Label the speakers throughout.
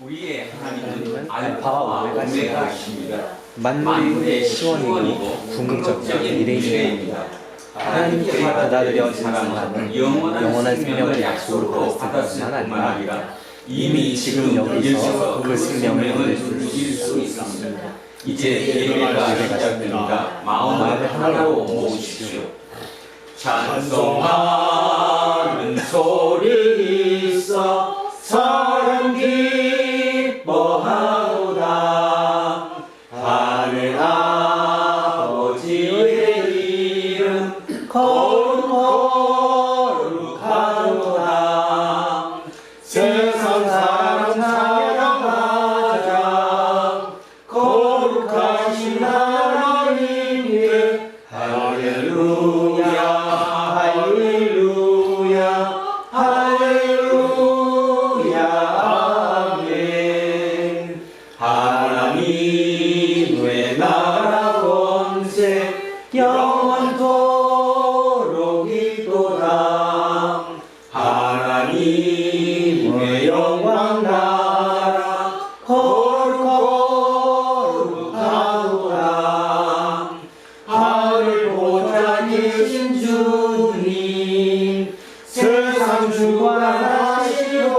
Speaker 1: 우리의 하나님은
Speaker 2: 하나님은
Speaker 1: 알파와 오메가이십니다.
Speaker 2: 만물의 시원이고 궁극적인 미래인입니다. 하나님께 받아들여진 사람은 영원한 생명을 약속으로 받았을 뿐만 아니라 이미 지금 여기서 그 생명을 얻을 수 있습니다.
Speaker 1: 이제 예배가 시작됩니다. 마음을 하나로 모으십시오. 찬송하는 소리 있어 사랑 기뻐하도다. 하늘 아버지의 이름 거룩하도다. 세상 사람 찬양하자. 거룩하신 하나님께 할렐루야 할렐루야 할렐루야 아멘. 하나님의 나라 권세 영원토록 있도다. 하나님의 영광 나라 거룩하도다. 하늘 보좌 계신 주님 세상 주관하시도다.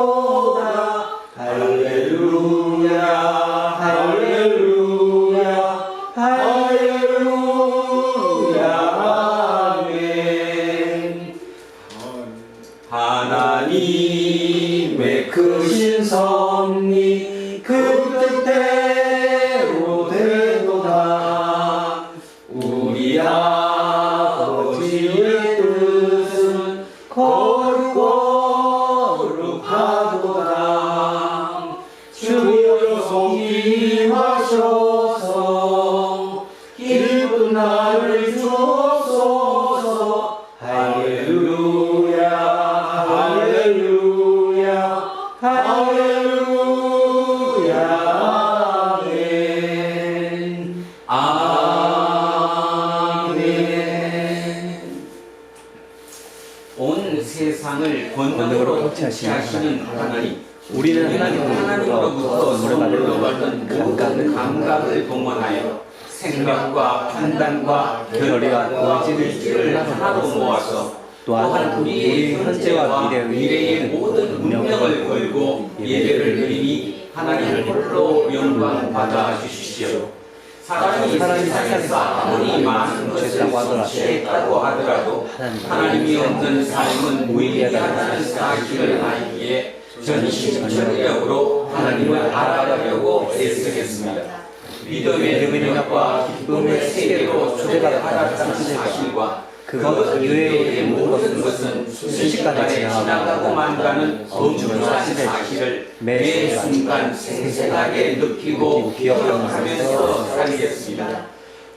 Speaker 1: 할렐루야 할렐루야 할렐루야 아멘. 하나님의 크신 섭리 그 뜻대로 되도다. 우리 아버지의 뜻은 거룩하도다. 주여 성김하셔서 기쁜 날을 주옵소서. 할렐루야 할렐루야 할렐루야 아멘. 아멘. 온 세상을 권능으로 통치하시는 하나님,
Speaker 2: 우리는 하나님으로부터 선물을 받은
Speaker 1: 감각을 동원하여 생각과 판단과 결과 의지를 하나로 모아서 또한 우리의 현재와 미래의 모든 운명을 걸고 예배를 드리니 하나님 홀로 영광 받아 주십시오. 사람이 세상에서 아무리 많은 것을 성취했다고 하더라도 하나님이 없는 삶은 무의미하다는 사실을 알기에 전심전력으로 하나님을 알아가려고 애쓰겠습니다. 믿음의 능력과 기쁨의 세계로 초대받았다는 사실과 그것 이외의 모든 것은 순식간에 지나가고 만다는 엄중한 사실을 매 순간 생생하게 느끼고 기억하면서 살겠습니다.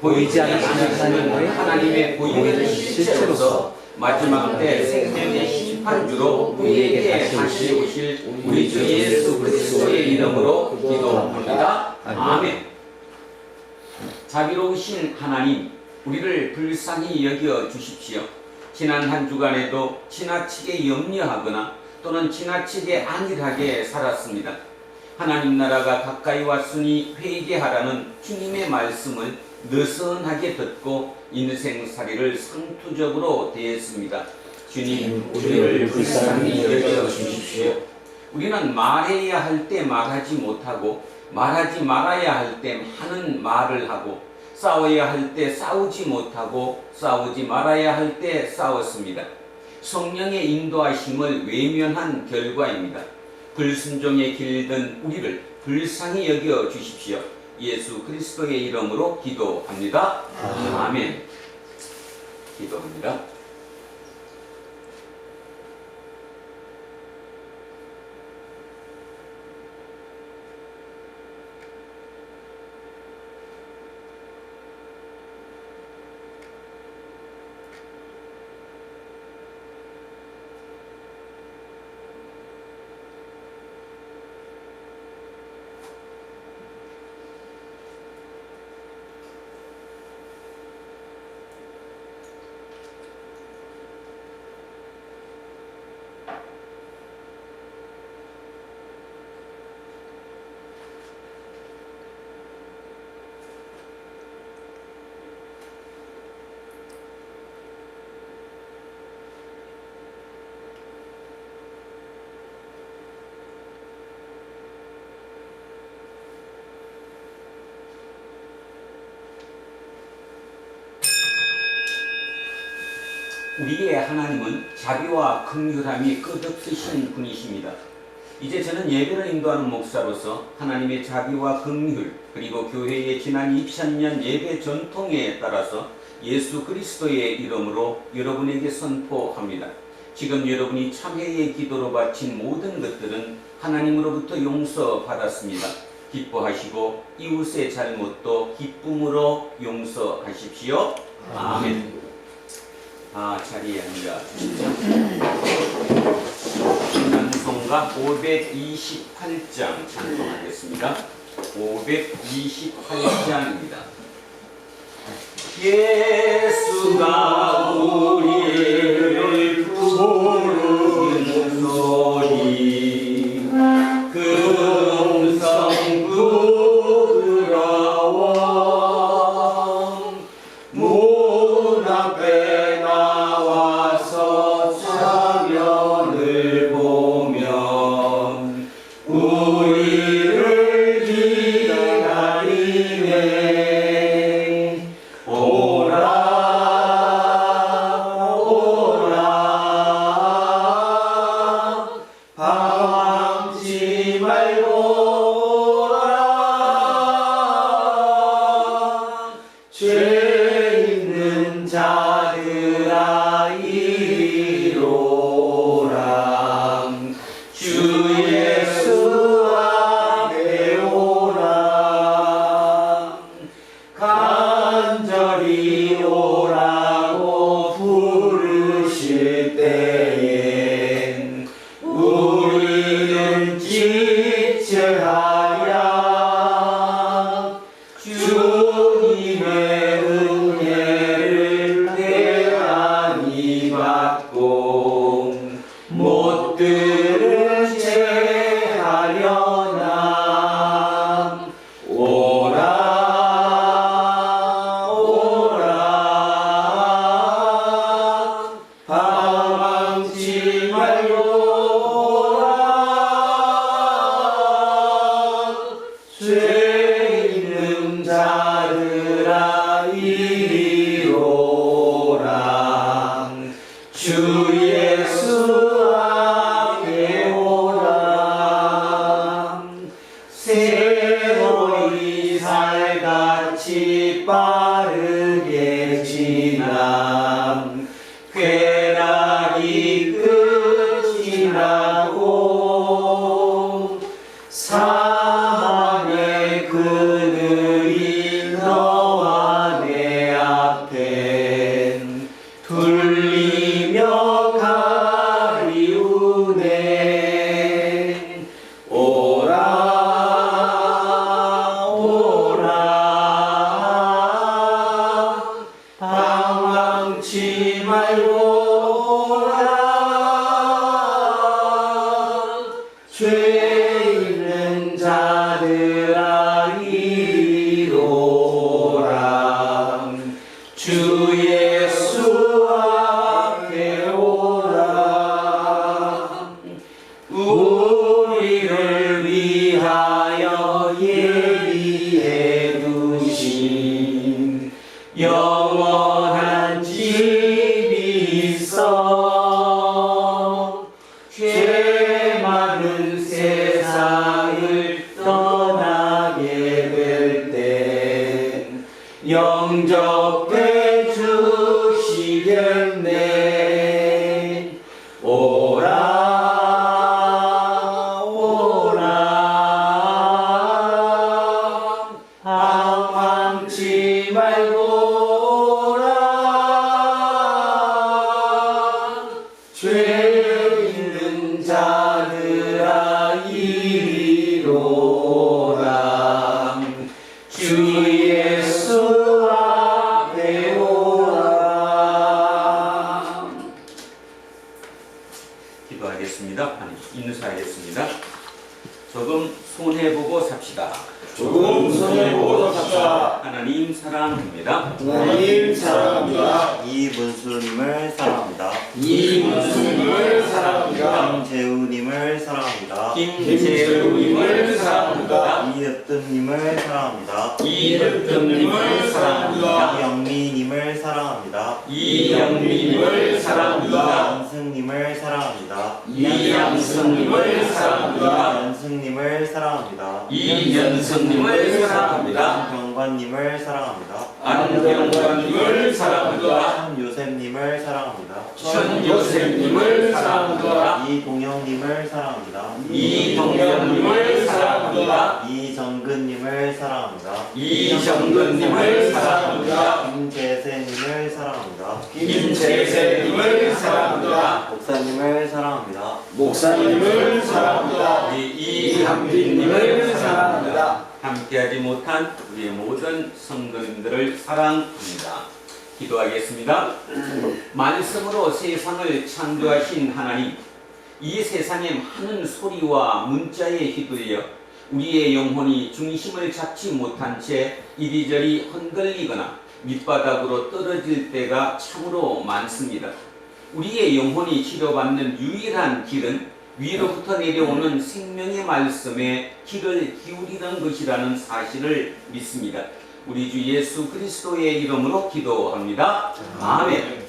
Speaker 1: 보이지 않는 하나님의 보이는 실체로서 마지막 때 생명의 심판주로 우리에게 다시 오실 우리 주 예수 그리스도의 이름으로 기도합니다. 아멘. 자비로우신 하나님, 우리를 불쌍히 여겨 주십시오. 지난 한 주간에도 지나치게 염려하거나 또는 지나치게 안일하게 살았습니다. 하나님 나라가 가까이 왔으니 회개하라는 주님의 말씀을 느슨하게 듣고 인생살이를 상투적으로 대했습니다. 주님, 우리를 불쌍히 여겨 주십시오. 우리는 말해야 할 때 말하지 못하고 말하지 말아야 할 때 하는 말을 하고 싸워야 할 때 싸우지 못하고 싸우지 말아야 할 때 싸웠습니다. 성령의 인도하심을 외면한 결과입니다. 불순종의 길든 우리를 불쌍히 여겨 주십시오. 예수 그리스도의 이름으로 기도합니다. 아멘. 기도합니다. 우리의 하나님은 자비와 긍휼함이 끝없으신 분이십니다. 이제 저는 예배를 인도하는 목사로서 하나님의 자비와 긍휼 그리고 교회의 지난 2000년 예배 전통에 따라서 예수 그리스도의 이름으로 여러분에게 선포합니다. 지금 여러분이 참회의 기도로 바친 모든 것들은 하나님으로부터 용서받았습니다. 기뻐하시고 이웃의 잘못도 기쁨으로 용서하십시오. 아멘. 자리에 앉아 주시죠. 찬송가 528장 찬송하겠습니다. 528장입니다. 예수가 우리를 부르는 소리 그 음성 부드러워 문 앞에 나와서 사면을 보면 우리를 기다리네. 오라 오라 방황치 말고 오라 죄 있는 자들아 이리로라 주 예수 앞에 오라 간절히 오라고 부르실 때엔 우리는 지체하랴 주님의 은혜를 대단히 받고 못 들은 채 하려나 오라 오라 방황치 말고 오라 죄 있는 자들아 이리로라 주 예수 앞에 오라 세월이 살같이 빠르게 지남 쾌락이 끝이 나고 사망의 그늘이 너와 내 앞엔 둘리며 가리우네. 오라 오라 방황치 말고 오라 죄 있는 자들아 이리로라 주 예수 앞에 오라 우리를 위하여 예비해 두신 영원한 집이 있어 죄 많은 세상을 떠나게 될 땐 영접해 주시겠네. 오라 오라 방황치 말고 오라 죄 있는 자들아 이리로라 주 예수 앞에 오라. 기도하겠습니다. 아니, 인사하겠습니다. 조금 손해보고 삽시다.
Speaker 3: 조금 손해보고 삽시다.
Speaker 1: 하나님 사랑합니다.
Speaker 3: 하나님 사랑합니다.
Speaker 4: 이문수님을 사랑합니다.
Speaker 3: 이문수님을 사랑합니다.
Speaker 4: 김재우님을 사랑합니다.
Speaker 1: 김재우님을 사랑합니다.
Speaker 4: 이으뜸님을 사랑합니다.
Speaker 1: 이득금님을 사랑합니다.
Speaker 4: 이영미님을 사랑합니다.
Speaker 1: 이영미님을
Speaker 3: 이영민님을 사랑합니다.
Speaker 4: 연승님을 사랑합니다.
Speaker 3: 이양승님을 사랑합니다.
Speaker 4: 연승님을 사랑합니다.
Speaker 3: 이연승님을 사랑합니다.
Speaker 4: 경관님을 사랑합니다.
Speaker 3: 안경관님을 사랑합니다.
Speaker 4: 천요셉님을 사랑합니다.
Speaker 3: 천요셉님을 사랑합니다.
Speaker 4: 이동영님을 사랑합니다.
Speaker 3: 이동영님을 사랑합니다.
Speaker 4: 이정근님을 사랑합니다.
Speaker 3: 이정근님을 사랑합니다.
Speaker 4: 김재세님을 사랑합니다.
Speaker 3: 김재세님을 사랑합니다.
Speaker 4: 목사님을 사랑합니다.
Speaker 3: 목사님을 사랑합니다. 이한빈님을 사랑합니다.
Speaker 1: 함께하지 못한 우리의 모든 성도님들을 사랑합니다. 기도하겠습니다. 말씀으로 세상을 창조하신 하나님, 이 세상의 많은 소리와 문자에 휘둘려 우리의 영혼이 중심을 잡지 못한 채 이리저리 흔들리거나 밑바닥으로 떨어질 때가 참으로 많습니다. 우리의 영혼이 치료받는 유일한 길은 위로부터 내려오는 생명의 말씀에 귀를 기울이는 것이라는 사실을 믿습니다. 우리 주 예수 그리스도의 이름으로 기도합니다. 아멘.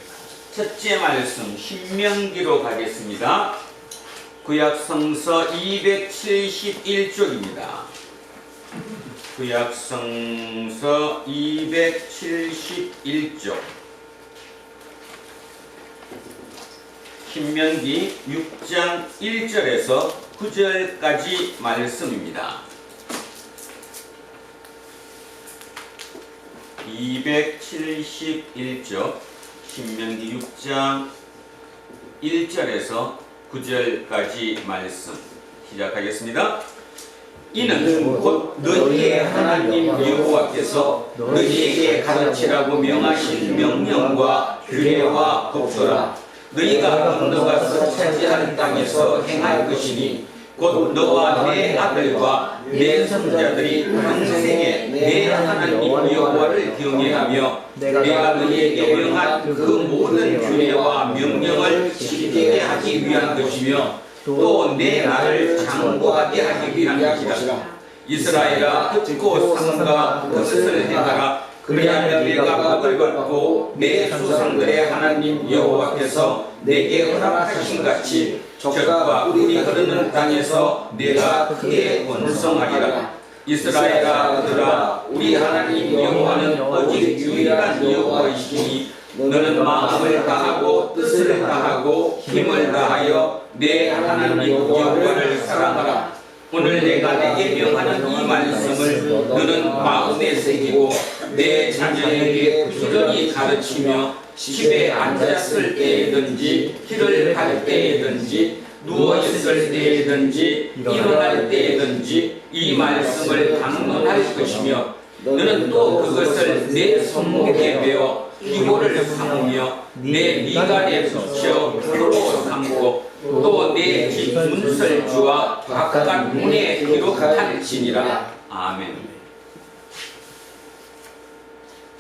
Speaker 1: 첫째 말씀 신명기로 가겠습니다. 구약성서 271쪽입니다. 구약성서 271쪽. 신명기 6장 1절에서 9절까지 말씀입니다. 271쪽 신명기 6장 1절에서 9절까지 말씀 시작하겠습니다. 이는 곧 너희의 하나님 여호와께서 너희에게 가르치라고 명하신 명령과 규례와 법도라. 너희가 건너가서 차지할 땅에서 행할 것이니 곧 너와 내 아들과 내 손자들이 평생에 내 하나님 여호와를 경외하며 내가 너희에게 명한 그 모든 규례와 명령을 지키게 하기 위한 것이며 또 내 나를 장구하게 하기 위한 것이라. 이스라엘아 듣고 삼가 그것을 행하라. 그리하면 내가 복을 받고 내 조상들의 하나님 여호와께서 내게 허락하신 같이 적과 꿀이 흐르는 땅에서 내가 크게 번성하리라. 이스라엘아 들으라. 우리 하나님 여호와는 오직 유일한 여호와이시니 너는 마음을 다하고 뜻을 다하고 힘을 다하여 내 하나님 여호와를 사랑하라. 오늘 내가 내게 명하는 이 말씀을 너는 마음에 새기고 내 자녀에게 부지런히 가르치며 집에 앉았을 때에든지 길을 갈 때에든지 누워있을 때에든지 일어날 때에든지 이 말씀을 강론할 것이며 너는 또 그것을 내 손목에 베어 기호를 삼으며 내 미간에 붙여 표로 삼고 또 내 집 문설주와 바깥 문에 기록할지니라. 아멘.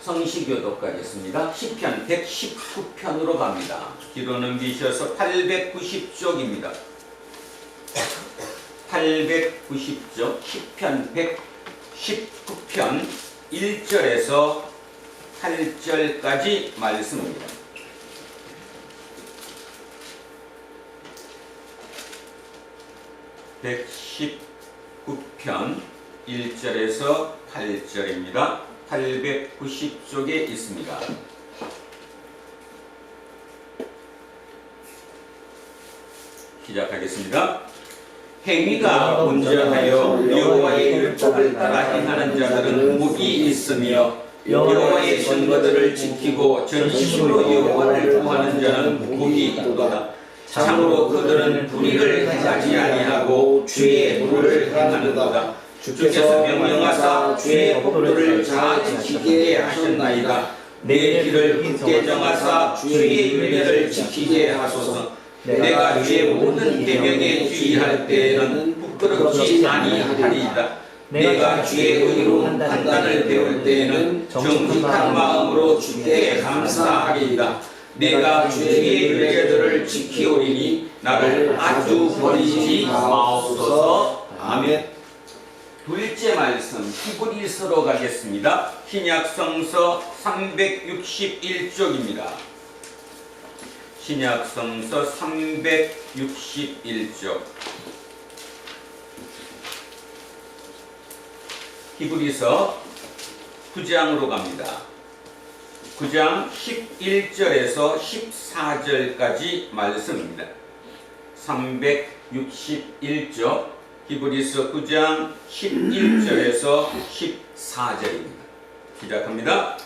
Speaker 1: 성시교독 가겠습니다. 시편 119편으로 갑니다. 뒤로 넘기셔서 890쪽입니다. 890쪽 시편 119편 1절에서 8절까지 말씀입니다. 119편 1절에서 8절입니다. 890쪽에 있습니다. 시작하겠습니다. 행위가 온전하여 여호와의 율법을 따라 행하는 자들은 복이 있으며 여호와의 증거들을 지키고 전심으로 여호와를 구하는 자는 복이 있도다. 참으로 그들은 불의를 행하지 아니하고 주의 도를 행하는도다. 주께서 명령하사 주의 법도를 잘 지키게 하셨나이다. 내 길을 굳게 정하사 주의 윤례를 지키게 하소서. 내가 주의 모든 계명에 주의할 때에는 부끄럽지 아니하리이다. 내가 주의 의로운 판단을 배울 때에는 정직한 마음으로 주께 감사하리이다. 내가 주의 윤례들을 지키오리니 나를 아주 버리지 마옵소서. 아멘. 둘째 말씀 히브리서로 가겠습니다. 신약성서 361쪽입니다. 신약성서 361쪽 히브리서 9장으로 갑니다. 9장 11절에서 14절까지 말씀입니다. 361쪽 히브리서 9장 11절에서 14절입니다. 시작합니다.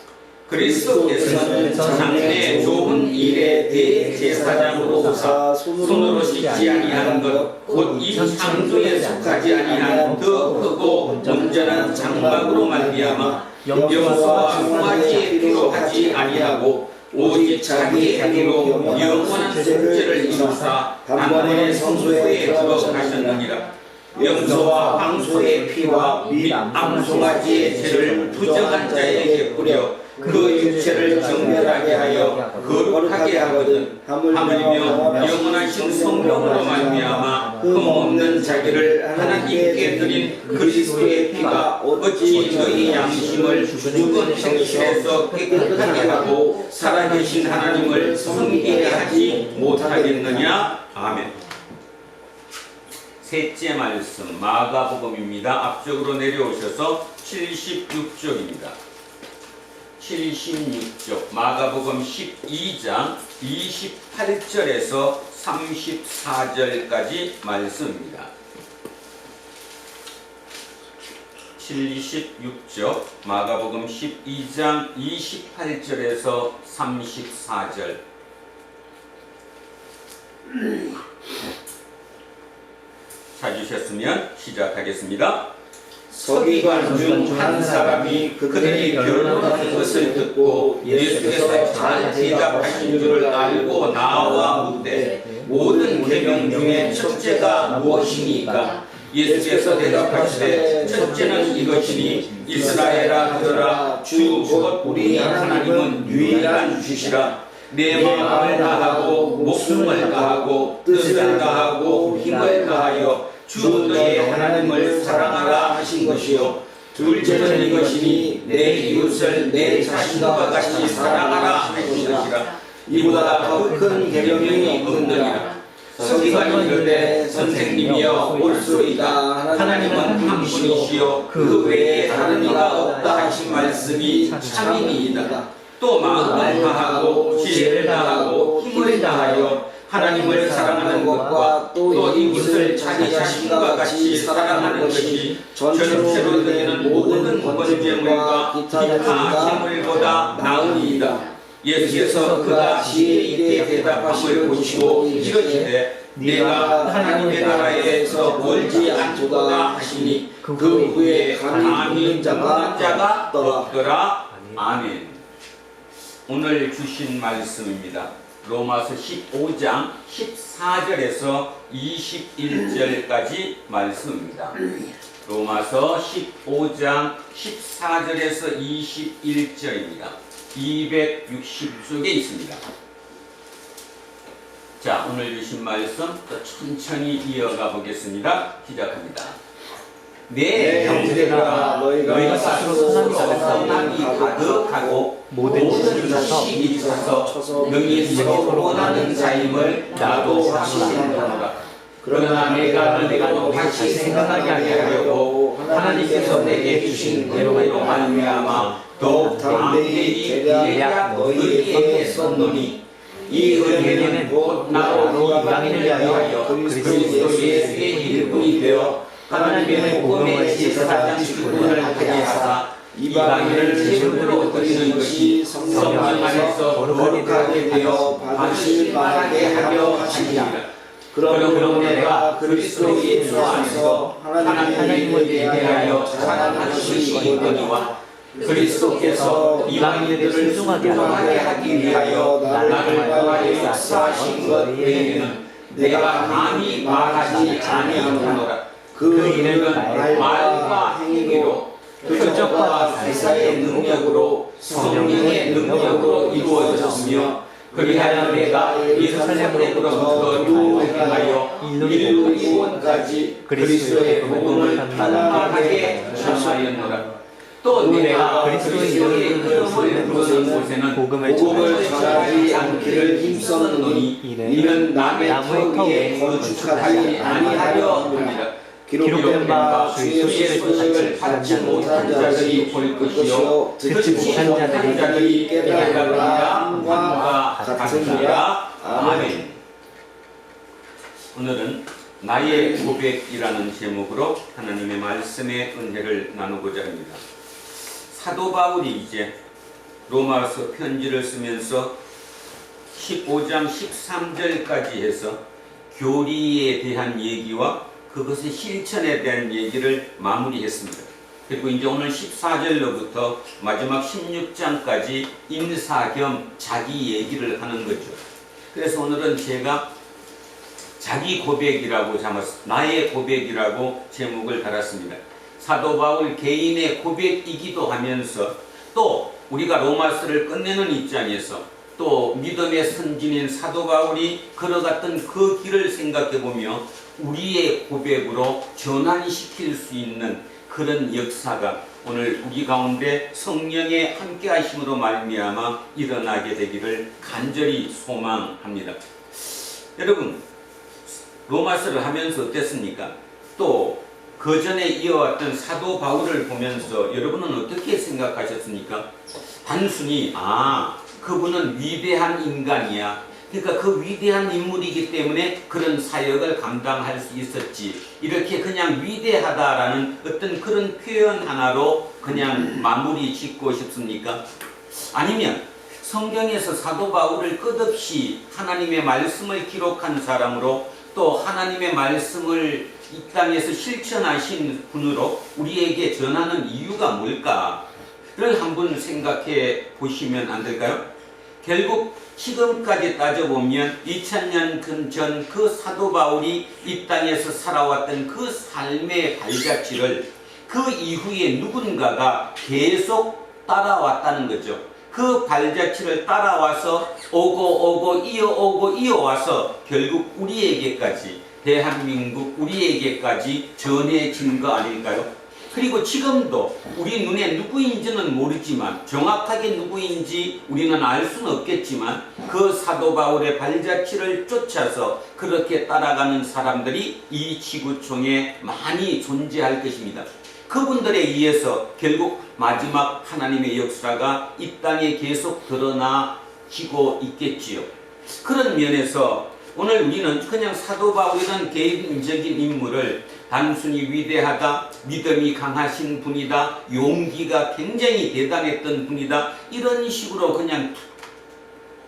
Speaker 1: 그리스도께서는 장래 좋은 일에 대제사장으로서 손으로 씻지 아니한 것 곧 이 창조에 속하지 아니한 더 크고 온전한 장막으로 말미암아 여호와 흉화지에 필요하지 아니하고 오직 자기 행위로 영원한 속죄를 이루사 단번에 성소에 들어가셨느니라. 염소와 황소의 피와 및 암송아지의 죄를 부정한 자에게 뿌려 그 육체를 정결하게 하여 거룩하게 하거든 하물며 영원하신 성령으로 말미암아 흠없는 자기를 하나님께 드린 그리스도의 피가 어찌 너희 양심을 죽은 행실에서 깨끗하게 하고 살아계신 하나님을 섬기게 하지 못하겠느냐. 아멘. 셋째 말씀 마가복음입니다. 앞쪽으로 내려오셔서 76쪽입니다. 76쪽 마가복음 12장 28절에서 34절까지 말씀입니다. 76쪽 마가복음 12장 28절에서 34절 찾으셨으면 시작하겠습니다. 서기관 중 한 사람이 그들이 변론하는 것을 듣고 예수께서 잘 대답하신 줄을 알고 나와 묻되 모든 계명 중에 첫째가 무엇이니까? 예수께서 대답하시되 첫째는 이것이니 이스라엘아 들으라 주 곧 우리 하나님은 유일한 주시라. 내 마음을 다하고 목숨을 다하고 뜻을 다하고 힘을 다하여 주 너의 하나님을 사랑하라 하신 것이요 둘째는 이것이니 내 이웃을 내 자신과 같이 사랑하라 하신 것이라. 이보다 더 큰 계명이 없느니라. 서기관이 이르되 선생님이여 올소이다. 하나님은 한 분이시요 그 외에 다른 이가 없다 하신 말씀이 참이니이다. 또 마음을 다하고 지혜를 다하고 힘을 다하여 하나님을 사랑하는 것과 또 이웃을 자기 자신과 같이 사랑하는 것이 전체로 드리는 모든 번제물과 기타 제물보다 나으니이다. 예수께서 그가 지혜 있게 대답함을 보시고 이르시되 내가 하나님의 나라에서 멀지 않도다 하시니 그 후에 감히 믿는 자가 없더라. 아멘. 오늘 주신 말씀입니다. 로마서 15장 14절에서 21절까지 말씀입니다. 로마서 15장 14절에서 21절입니다. 260쪽에 있습니다. 자, 오늘 주신 말씀 또 천천히 이어가 보겠습니다. 시작합니다. 내 형제들아 너희가 스스로 선함이 가득하고 모든 지식이 있어서 능히 서로 원하는 자임을 나도 확신하노라. 그러나 내가 너희로 다시 생각하게 하려고 하나님께서 내게 주신 대로로 말미암아 더욱 담대히 대략 너희에게 썼노니 이 은혜는 곧 나로 이방인을 위하여 그리스도 예수의 일꾼이 되어 하나님의 복음의 제사장 직분을 하게 하사 이방인을 제물로 드리는 것이 성령 안에서 거룩하게 되어 받으실 만하게 하려 하시니라. 그러므로 내가 그리스도 예수 안에서 하나님을 대하여 자랑하는 것이 이거니와 그리스도께서 이방인들을 순종하게 하기 위하여 나를 구하여 역사하신 것 외에는 내가 감히 말하지 아니하노라. 그 일은 말과 행위로 표적과 사사의 능력으로 성령의 능력으로 이루어졌으며 그리하여 내가 예루살렘으로부터 유행하여 인류 이원까지 그리스도의 복음을 편안하게 전하였노라. 또 내가
Speaker 2: 그리스도인의
Speaker 1: 이름을 부르는 곳에는
Speaker 2: 복음을
Speaker 3: 복음을 전하지 않기를 힘썼노니 이는 남의 터 위에 건축하지 아니하려 합니다. 기록된 바 주의 소식을 받지 못한 자들이 볼 것이요 듣지 못한 자들이 깨달으리라 함과 같으니라. 아멘.
Speaker 1: 오늘은 나의 고백이라는 제목으로 하나님의 말씀의 은혜를 나누고자 합니다. 사도 바울이 이제 로마서 편지를 쓰면서 15장 13절까지 해서 교리에 대한 얘기와 그것의 실천에 대한 얘기를 마무리했습니다. 그리고 이제 오늘 14절로부터 마지막 16장까지 인사 겸 자기 얘기를 하는 거죠. 그래서 오늘은 제가 자기 고백이라고 나의 고백이라고 제목을 달았습니다. 사도 바울 개인의 고백이기도 하면서 또 우리가 로마서를 끝내는 입장에서 또 믿음의 선진인 사도 바울이 걸어갔던 그 길을 생각해보며 우리의 고백으로 전환시킬 수 있는 그런 역사가 오늘 우리 가운데 성령의 함께 하심으로 말미암아 일어나게 되기를 간절히 소망합니다. 여러분, 로마서를 하면서 어땠습니까? 또 그 전에 이어왔던 사도 바울을 보면서 여러분은 어떻게 생각하셨습니까? 단순히 그분은 위대한 인간이야, 그러니까 그 위대한 인물이기 때문에 그런 사역을 감당할 수 있었지, 이렇게 그냥 위대하다라는 어떤 그런 표현 하나로 그냥 마무리 짓고 싶습니까? 아니면 성경에서 사도 바울을 끝없이 하나님의 말씀을 기록한 사람으로 또 하나님의 말씀을 이 땅에서 실천하신 분으로 우리에게 전하는 이유가 뭘까를 한번 생각해 보시면 안 될까요? 결국 지금까지 따져보면 2000년 전 그 사도 바울이 이 땅에서 살아왔던 그 삶의 발자취를 그 이후에 누군가가 계속 따라왔다는 거죠. 그 발자취를 따라와서 오고 이어와서 결국 우리에게까지, 대한민국 우리에게까지 전해진 거 아닐까요? 그리고 지금도 우리 눈에 누구인지는 모르지만, 정확하게 누구인지 우리는 알 수는 없겠지만, 그 사도 바울의 발자취를 쫓아서 그렇게 따라가는 사람들이 이 지구촌에 많이 존재할 것입니다. 그분들에 의해서 결국 마지막 하나님의 역사가 이 땅에 계속 드러나지고 있겠지요. 그런 면에서 오늘 우리는 그냥 사도 바울이라는 개인적인 인물을 단순히 위대하다, 믿음이 강하신 분이다, 용기가 굉장히 대단했던 분이다, 이런 식으로 그냥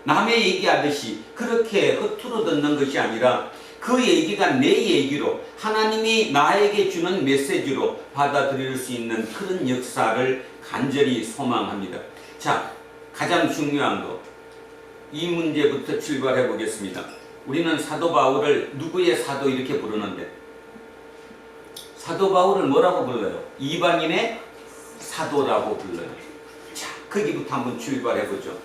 Speaker 1: 남의 얘기하듯이 그렇게 허투루 듣는 것이 아니라 그 얘기가 내 얘기로 하나님이 나에게 주는 메시지로 받아들일 수 있는 그런 역사를 간절히 소망합니다. 자, 가장 중요한 거, 이 문제부터 출발해 보겠습니다. 우리는 사도 바울을 누구의 사도 이렇게 부르는데, 사도 바울을 뭐라고 불러요? 이방인의 사도라고 불러요. 자, 거기부터 한번 출발해 보죠.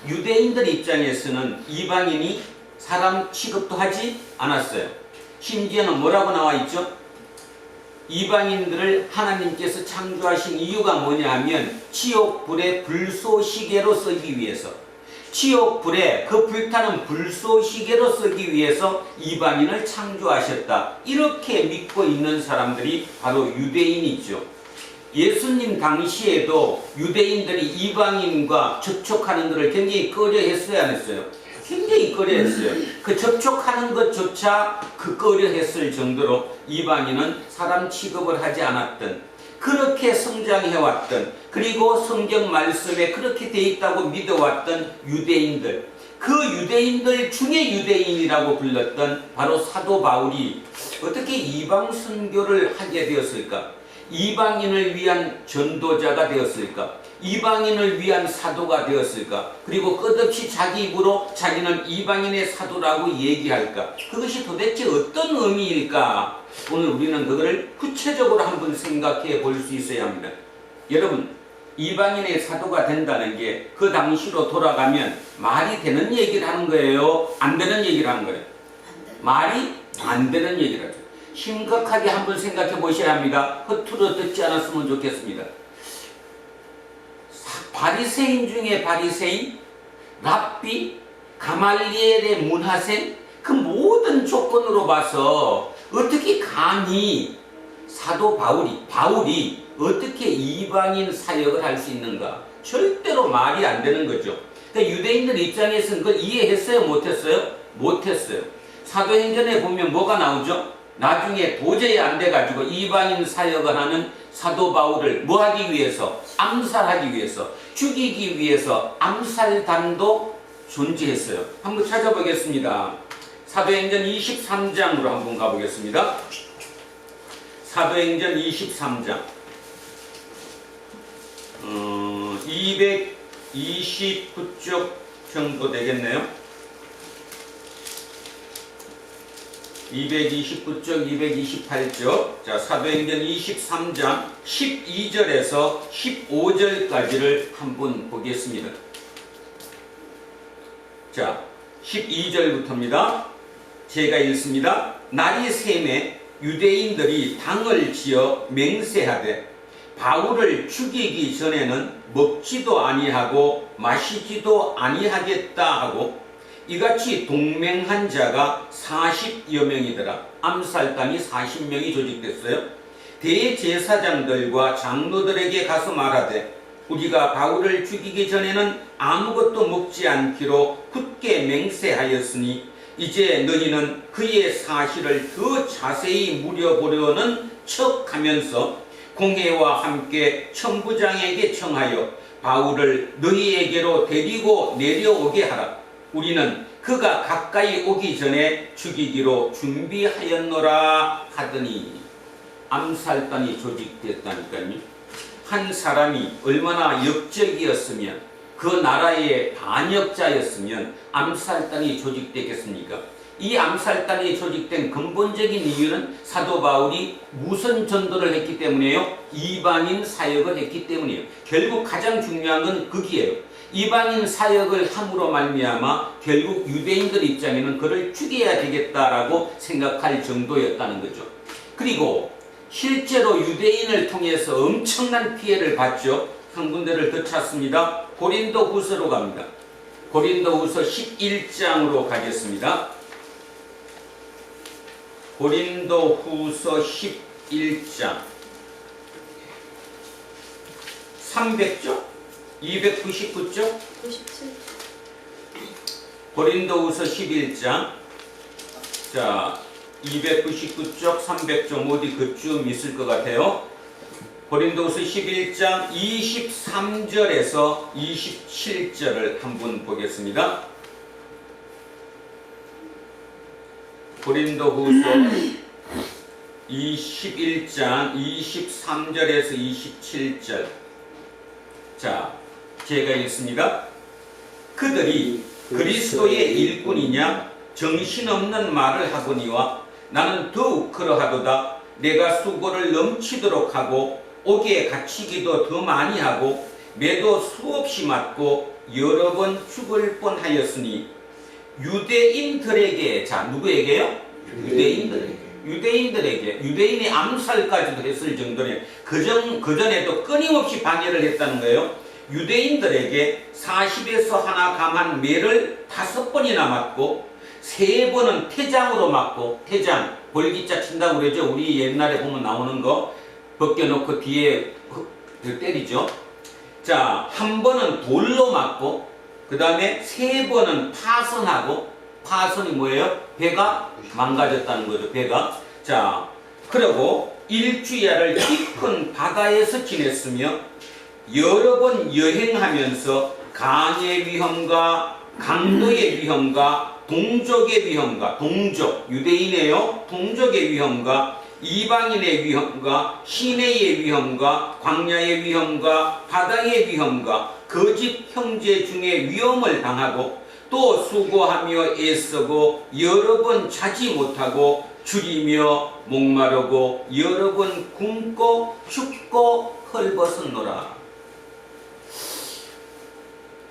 Speaker 1: 유대인들 입장에서는 이방인이 사람 취급도 하지 않았어요. 심지어는 뭐라고 나와 있죠? 이방인들을 하나님께서 창조하신 이유가 뭐냐 하면 치욕불의 불쏘시개로 쓰기 위해서, 치욕불에 그 불타는 불쏘시개로 쓰기 위해서 이방인을 창조하셨다, 이렇게 믿고 있는 사람들이 바로 유대인이죠. 예수님 당시에도 유대인들이 이방인과 접촉하는 것을 굉장히 꺼려했어요, 안 했어요? 굉장히 꺼려했어요. 그 접촉하는 것조차 꺼려했을 정도로 이방인은 사람 취급을 하지 않았던, 그렇게 성장해왔던, 그리고 성경 말씀에 그렇게 돼 있다고 믿어왔던 유대인들, 그 유대인들 중에 유대인이라고 불렀던 바로 사도 바울이 어떻게 이방 선교를 하게 되었을까? 이방인을 위한 전도자가 되었을까? 이방인을 위한 사도가 되었을까? 그리고 끝없이 자기 입으로 자기는 이방인의 사도라고 얘기할까? 그것이 도대체 어떤 의미일까? 오늘 우리는 그거를 구체적으로 한번 생각해 볼 수 있어야 합니다. 여러분, 이방인의 사도가 된다는 게 그 당시로 돌아가면 말이 되는 얘기를 하는 거예요? 안 되는 얘기를 하는 거예요? 말이 안 되는 얘기를 하죠. 심각하게 한번 생각해 보셔야 합니다. 허투루 듣지 않았으면 좋겠습니다. 바리새인 중에 바리새인, 랍비, 가말리엘의 문하생, 그 모든 조건으로 봐서 어떻게 감히 사도 바울이 어떻게 이방인 사역을 할 수 있는가? 절대로 말이 안 되는 거죠. 그러니까 유대인들 입장에서는 그걸 이해했어요? 못했어요? 못했어요. 사도행전에 보면 뭐가 나오죠? 나중에 도저히 안 돼가지고 이방인 사역을 하는 사도 바울을 뭐 하기 위해서? 암살하기 위해서, 죽이기 위해서 암살단도 존재했어요. 한번 찾아보겠습니다. 사도행전 23장으로 한번 가보겠습니다. 사도행전 23장 229쪽 정도 되겠네요. 229쪽, 228쪽. 자, 사도행전 23장 12절에서 15절까지를 한번 보겠습니다. 자, 12절부터입니다. 제가 읽습니다. 날이 새매 유대인들이 당을 지어 맹세하되 바울을 죽이기 전에는 먹지도 아니하고 마시지도 아니하겠다 하고 이같이 동맹한 자가 40여 명이더라. 암살단이 40명이 조직됐어요. 대제사장들과 장로들에게 가서 말하되 우리가 바울을 죽이기 전에는 아무것도 먹지 않기로 굳게 맹세하였으니 이제 너희는 그의 사실을 더 자세히 물어보려는 척하면서 공회와 함께 천부장에게 청하여 바울을 너희에게로 데리고 내려오게 하라. 우리는 그가 가까이 오기 전에 죽이기로 준비하였노라 하더니 암살단이 조직됐다니까요. 한 사람이 얼마나 역적이었으면 그 나라의 반역자였으면 암살단이 조직되겠습니까? 이 암살단이 조직된 근본적인 이유는 사도 바울이 무슨 전도를 했기 때문이에요? 이방인 사역을 했기 때문이에요. 결국 가장 중요한 건 그기예요. 이방인 사역을 함으로 말미암아 결국 유대인들 입장에는 그를 죽여야 되겠다라고 생각할 정도였다는 거죠. 그리고 실제로 유대인을 통해서 엄청난 피해를 봤죠. 한 군데를 더 찾습니다. 고린도 후서로 갑니다. 고린도 후서 11장으로 가겠습니다. 고린도 후서 11장 300쪽? 299쪽?
Speaker 5: 97.
Speaker 1: 고린도 후서 11장 자 299쪽 300쪽 어디 그쯤 있을 것 같아요. 고린도후서 11장 23절에서 27절을 한번 보겠습니다. 고린도후서 21장 23절에서 27절. 자, 제가 읽습니다. 그들이 그리스도의 일꾼이냐 정신없는 말을 하거니와 나는 더욱 그러하도다. 내가 수고를 넘치도록 하고 옥에 갇히기도 더 많이 하고 매도 수없이 맞고 여러 번 죽을 뻔하였으니 유대인들에게 자 누구에게요? 유대인들에게 유대인의 암살까지도 했을 정도에 그전에도 끊임없이 방해를 했다는 거예요. 유대인들에게 40에서 하나 감한 매를 5번이나 맞고 3번은 태장으로 맞고 태장 볼기자 친다고 그러죠. 우리 옛날에 보면 나오는 거 벗겨놓고 뒤에 때리죠. 자, 한 번은 돌로 맞고 그 다음에 3번은 파선하고 파선이 뭐예요? 배가 망가졌다는 거죠. 배가. 자, 그리고 일주야를 깊은 바다에서 지냈으며 여러 번 여행하면서 강의 위험과 강도의 위험과 동족의 위험과 동족 유대인이에요. 동족의 위험과 이방인의 위험과 시내의 위험과 광야의 위험과 바다의 위험과 거짓 형제 중에 위험을 당하고 또 수고하며 애쓰고 여러 번 자지 못하고 줄이며 목마르고 여러 번 굶고 춥고 헐벗었노라.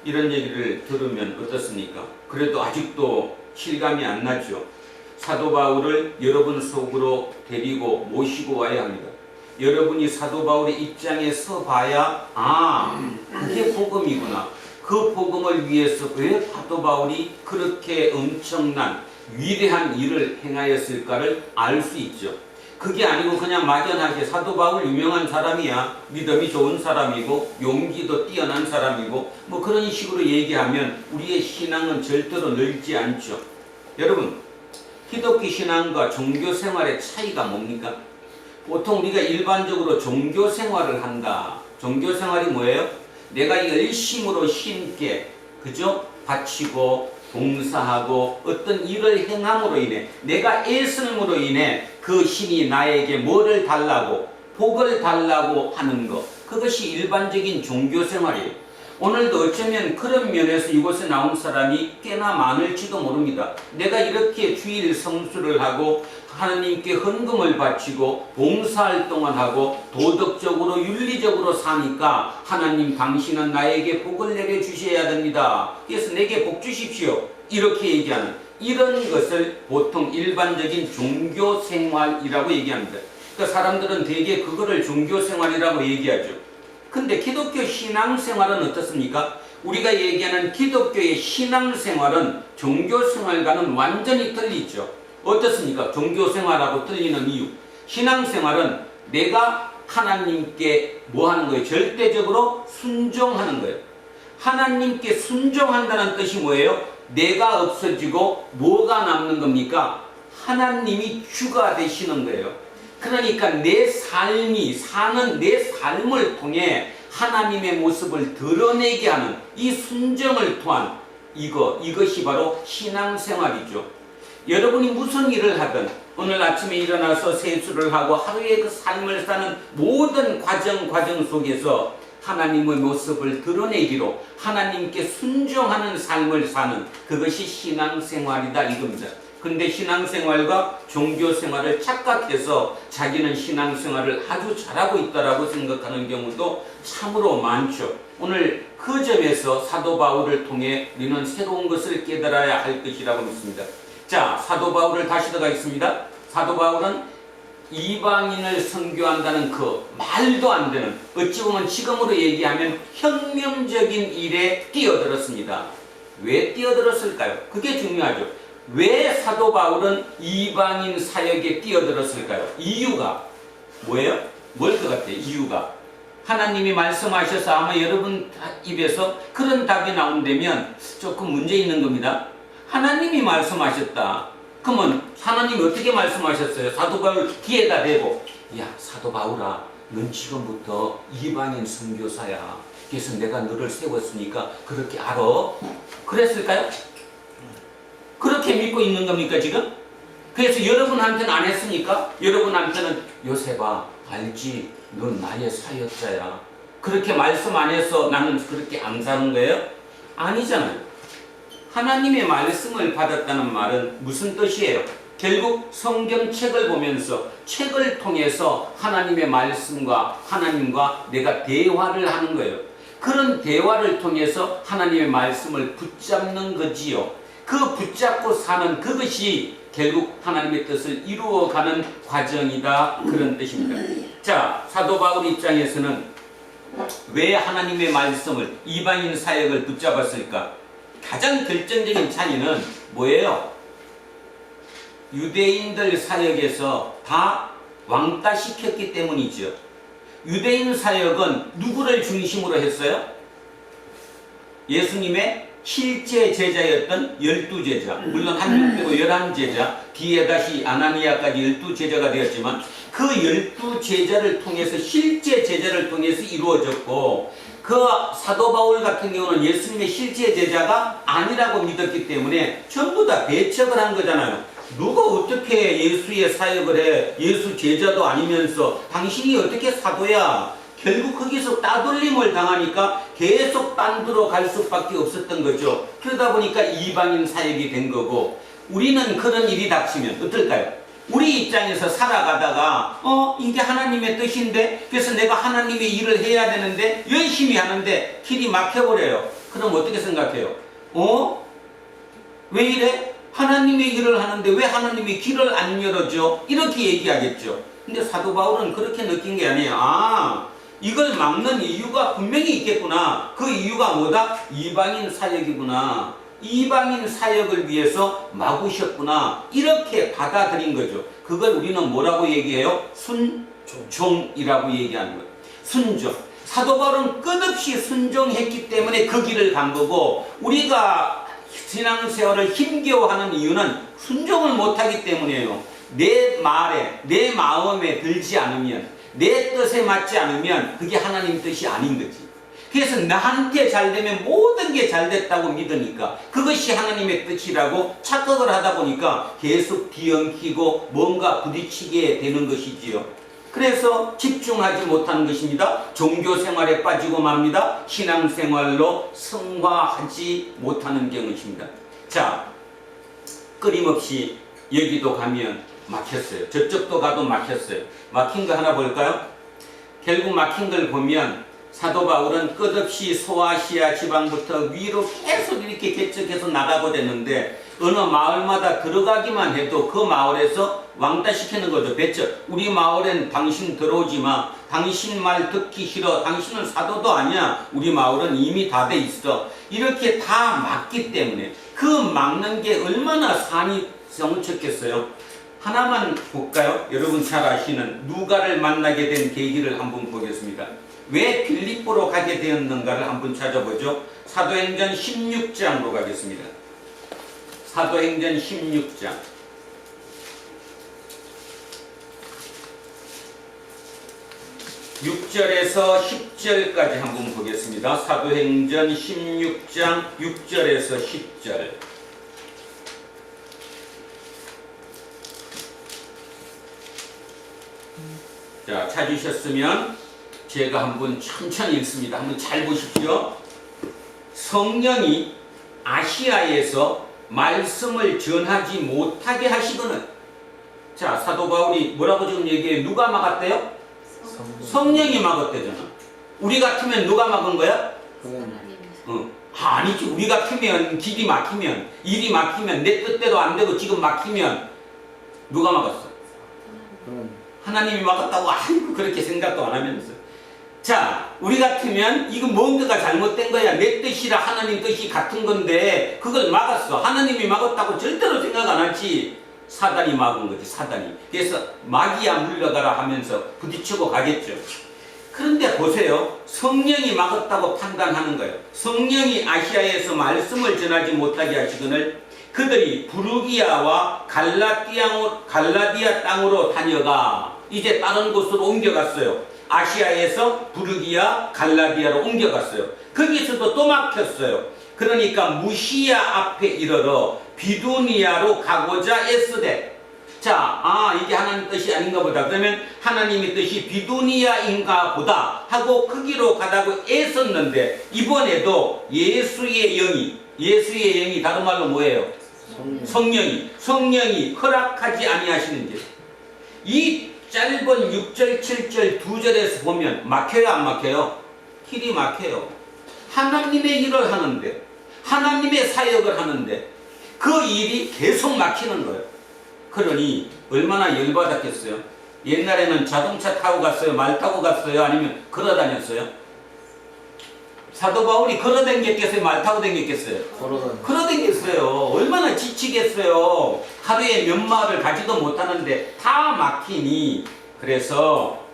Speaker 1: 이런 얘기를 들으면 어떻습니까? 그래도 아직도 실감이 안 나죠. 사도 바울을 여러분 속으로 데리고 모시고 와야 합니다. 여러분이 사도 바울의 입장에 서봐야 그게 복음이구나. 그 복음을 위해서 왜 사도 바울이 그렇게 엄청난 위대한 일을 행하였을까를 알 수 있죠. 그게 아니고 그냥 막연하게 사도 바울 유명한 사람이야, 믿음이 좋은 사람이고 용기도 뛰어난 사람이고 뭐 그런 식으로 얘기하면 우리의 신앙은 절대로 늘지 않죠. 여러분, 기독교 신앙과 종교 생활의 차이가 뭡니까? 보통 우리가 일반적으로 종교 생활을 한다. 종교 생활이 뭐예요? 내가 열심으로 신께, 그죠? 바치고 봉사하고 어떤 일을 행함으로 인해, 내가 애씀으로 인해 그 신이 나에게 뭐를 달라고, 복을 달라고 하는 것, 그것이 일반적인 종교 생활이에요. 오늘도 어쩌면 그런 면에서 이곳에 나온 사람이 꽤나 많을지도 모릅니다. 내가 이렇게 주일 성수를 하고 하나님께 헌금을 바치고 봉사활동을 하고 도덕적으로 윤리적으로 사니까 하나님 당신은 나에게 복을 내려 주셔야 됩니다. 그래서 내게 복 주십시오. 이렇게 얘기하는 이런 것을 보통 일반적인 종교생활이라고 얘기합니다. 그러니까 사람들은 대개 그거를 종교생활이라고 얘기하죠. 근데 기독교 신앙생활은 어떻습니까? 우리가 얘기하는 기독교의 신앙생활은 종교생활과는 완전히 틀리죠. 어떻습니까? 종교생활하고 틀리는 이유. 신앙생활은 내가 하나님께 뭐 하는 거예요? 절대적으로 순종하는 거예요. 하나님께 순종한다는 뜻이 뭐예요? 내가 없어지고 뭐가 남는 겁니까? 하나님이 주가 되시는 거예요. 그러니까 내 삶이 사는 내 삶을 통해 하나님의 모습을 드러내게 하는 이 순종을 통한 이것이 바로 신앙생활이죠. 여러분이 무슨 일을 하든 오늘 아침에 일어나서 세수를 하고 하루의 그 삶을 사는 모든 과정 속에서 하나님의 모습을 드러내기로 하나님께 순종하는 삶을 사는 그것이 신앙생활이다 이겁니다. 근데 신앙생활과 종교생활을 착각해서 자기는 신앙생활을 아주 잘하고 있다라고 생각하는 경우도 참으로 많죠. 오늘 그 점에서 사도 바울을 통해 우리는 새로운 것을 깨달아야 할 것이라고 믿습니다. 자, 사도 바울을 다시 들어가겠습니다. 사도 바울은 이방인을 선교한다는 그 말도 안 되는, 어찌 보면 지금으로 얘기하면 혁명적인 일에 뛰어들었습니다. 왜 뛰어들었을까요? 그게 중요하죠. 왜 사도 바울은 이방인 사역에 뛰어들었을까요? 이유가 뭐예요? 뭘 것 같아요? 이유가 하나님이 말씀하셔서 아마 여러분 입에서 그런 답이 나온다면 조금 문제 있는 겁니다. 하나님이 말씀하셨다. 그러면 하나님이 어떻게 말씀하셨어요? 사도 바울 귀에다 대고, 야 사도 바울아, 넌 지금부터 이방인 선교사야. 그래서 내가 너를 세웠으니까 그렇게 알아. 그랬을까요? 그렇게 믿고 있는 겁니까 지금? 그래서 여러분한테는 안 했으니까 여러분한테는 요셉아 알지? 넌 나의 사역자야. 그렇게 말씀 안 해서 나는 그렇게 안 사는 거예요? 아니잖아요. 하나님의 말씀을 받았다는 말은 무슨 뜻이에요? 결국 성경책을 보면서 책을 통해서 하나님의 말씀과 하나님과 내가 대화를 하는 거예요. 그런 대화를 통해서 하나님의 말씀을 붙잡는 거지요. 그 붙잡고 사는 그것이 결국 하나님의 뜻을 이루어가는 과정이다, 그런 뜻입니다. 자, 사도 바울 입장에서는 왜 하나님의 말씀을, 이방인 사역을 붙잡았을까? 가장 결정적인 차이는 뭐예요? 유대인들 사역에서 다 왕따시켰기 때문이죠. 유대인 사역은 누구를 중심으로 했어요? 예수님의 실제 제자였던 12제자, 물론 한 명 빼고 11제자, 뒤에 다시 아나니아까지 12제자가 되었지만 그 12제자를 통해서, 실제 제자를 통해서 이루어졌고, 그 사도 바울 같은 경우는 예수님의 실제 제자가 아니라고 믿었기 때문에 전부 다 배척을 한 거잖아요. 누가 어떻게 예수의 사역을 해? 예수 제자도 아니면서 당신이 어떻게 사도야? 결국 거기서 따돌림을 당하니까 계속 딴 데로 갈 수밖에 없었던 거죠. 그러다 보니까 이방인 사역이 된 거고, 우리는 그런 일이 닥치면 어떨까요? 우리 입장에서 살아가다가 이게 하나님의 뜻인데, 그래서 내가 하나님의 일을 해야 되는데 열심히 하는데 길이 막혀버려요. 그럼 어떻게 생각해요? 왜 이래? 하나님의 일을 하는데 왜 하나님이 길을 안 열어줘? 이렇게 얘기하겠죠. 근데 사도 바울은 그렇게 느낀 게 아니에요. 아, 이걸 막는 이유가 분명히 있겠구나. 그 이유가 뭐다? 이방인 사역이구나. 이방인 사역을 위해서 막으셨구나. 이렇게 받아들인 거죠. 그걸 우리는 뭐라고 얘기해요? 순종이라고 얘기하는 거예요. 순종. 사도 바울은 끝없이 순종했기 때문에 그 길을 간 거고, 우리가 신앙생활을 힘겨워하는 이유는 순종을 못하기 때문이에요. 내 말에, 내 마음에 들지 않으면, 내 뜻에 맞지 않으면 그게 하나님 뜻이 아닌 거지. 그래서 나한테 잘 되면 모든 게 잘 됐다고 믿으니까 그것이 하나님의 뜻이라고 착각을 하다 보니까 계속 뒤엉키고 뭔가 부딪히게 되는 것이지요. 그래서 집중하지 못하는 것입니다. 종교생활에 빠지고 맙니다. 신앙생활로 승화하지 못하는 경우입니다. 자, 끊임없이 여기도 가면 막혔어요. 저쪽도 가도 막혔어요. 막힌 거 하나 볼까요? 결국 막힌 걸 보면 사도 바울은 끝없이 소아시아 지방부터 위로 계속 이렇게 개척해서 나가고 됐는데, 어느 마을마다 들어가기만 해도 그 마을에서 왕따시키는 거죠. 배척. 우리 마을엔 당신 들어오지 마. 당신 말 듣기 싫어. 당신은 사도도 아니야. 우리 마을은 이미 다 돼 있어. 이렇게 다 막기 때문에 그 막는 게 얼마나 산이 성을 쳤겠어요. 하나만 볼까요? 여러분 잘 아시는 누가를 만나게 된 계기를 한번 보겠습니다. 왜 빌립보로 가게 되었는가를 한번 찾아보죠. 사도행전 16장으로 가겠습니다. 사도행전 16장 6절에서 10절까지 한번 보겠습니다. 사도행전 16장 6절에서 10절. 자, 찾으셨으면 제가 한번 천천히 읽습니다. 한번 잘 보십시오. 성령이 아시아에서 말씀을 전하지 못하게 하시거늘. 자, 사도 바울이 뭐라고 지금 얘기해요? 누가 막았대요? 성령이 막았대잖아. 우리 같으면 누가 막은 거야? 아니지. 우리 같으면 길이 막히면, 일이 막히면, 내 뜻대로 안 되고 지금 막히면 누가 막았어? 하나님이 막았다고 아이고 그렇게 생각도 안 하면서. 자, 우리 같으면 이거 뭔가가 잘못된 거야. 내 뜻이라 하나님 뜻이 같은 건데 그걸 막았어. 하나님이 막았다고 절대로 생각 안 하지. 사단이 막은 거지, 사단이. 그래서 마귀야 물러가라 하면서 부딪히고 가겠죠. 그런데 보세요. 성령이 막았다고 판단하는 거예요. 성령이 아시아에서 말씀을 전하지 못하게 하시거늘 그들이 부르기아와 갈라디아 땅으로 다녀가. 이제 다른 곳으로 옮겨갔어요. 아시아에서 부르기아, 갈라디아로 옮겨갔어요. 거기서도 또 막혔어요. 그러니까 무시아 앞에 이르러 비두니아로 가고자 애쓰되. 자, 이게 하나님 뜻이 아닌가 보다. 그러면 하나님의 뜻이 비두니아인가 보다 하고 거기로 가다고 애썼는데, 이번에도 예수의 영이 다른 말로 뭐예요? 성령이 허락하지 아니하시는 게. 이 짧은 6절, 7절, 2절에서 보면 막혀요, 안 막혀요? 길이 막혀요. 하나님의 일을 하는데, 하나님의 사역을 하는데 그 일이 계속 막히는 거예요. 그러니 얼마나 열받았겠어요. 옛날에는 자동차 타고 갔어요? 말 타고 갔어요? 아니면 걸어 다녔어요? 사도 바울이 걸어 다녔겠어요? 말 타고 다녔겠어요? 걸어 다녔어요. 얼마나 지치겠어요. 하루에 몇 마일을 가지도 못하는데 다 막히니. 그래서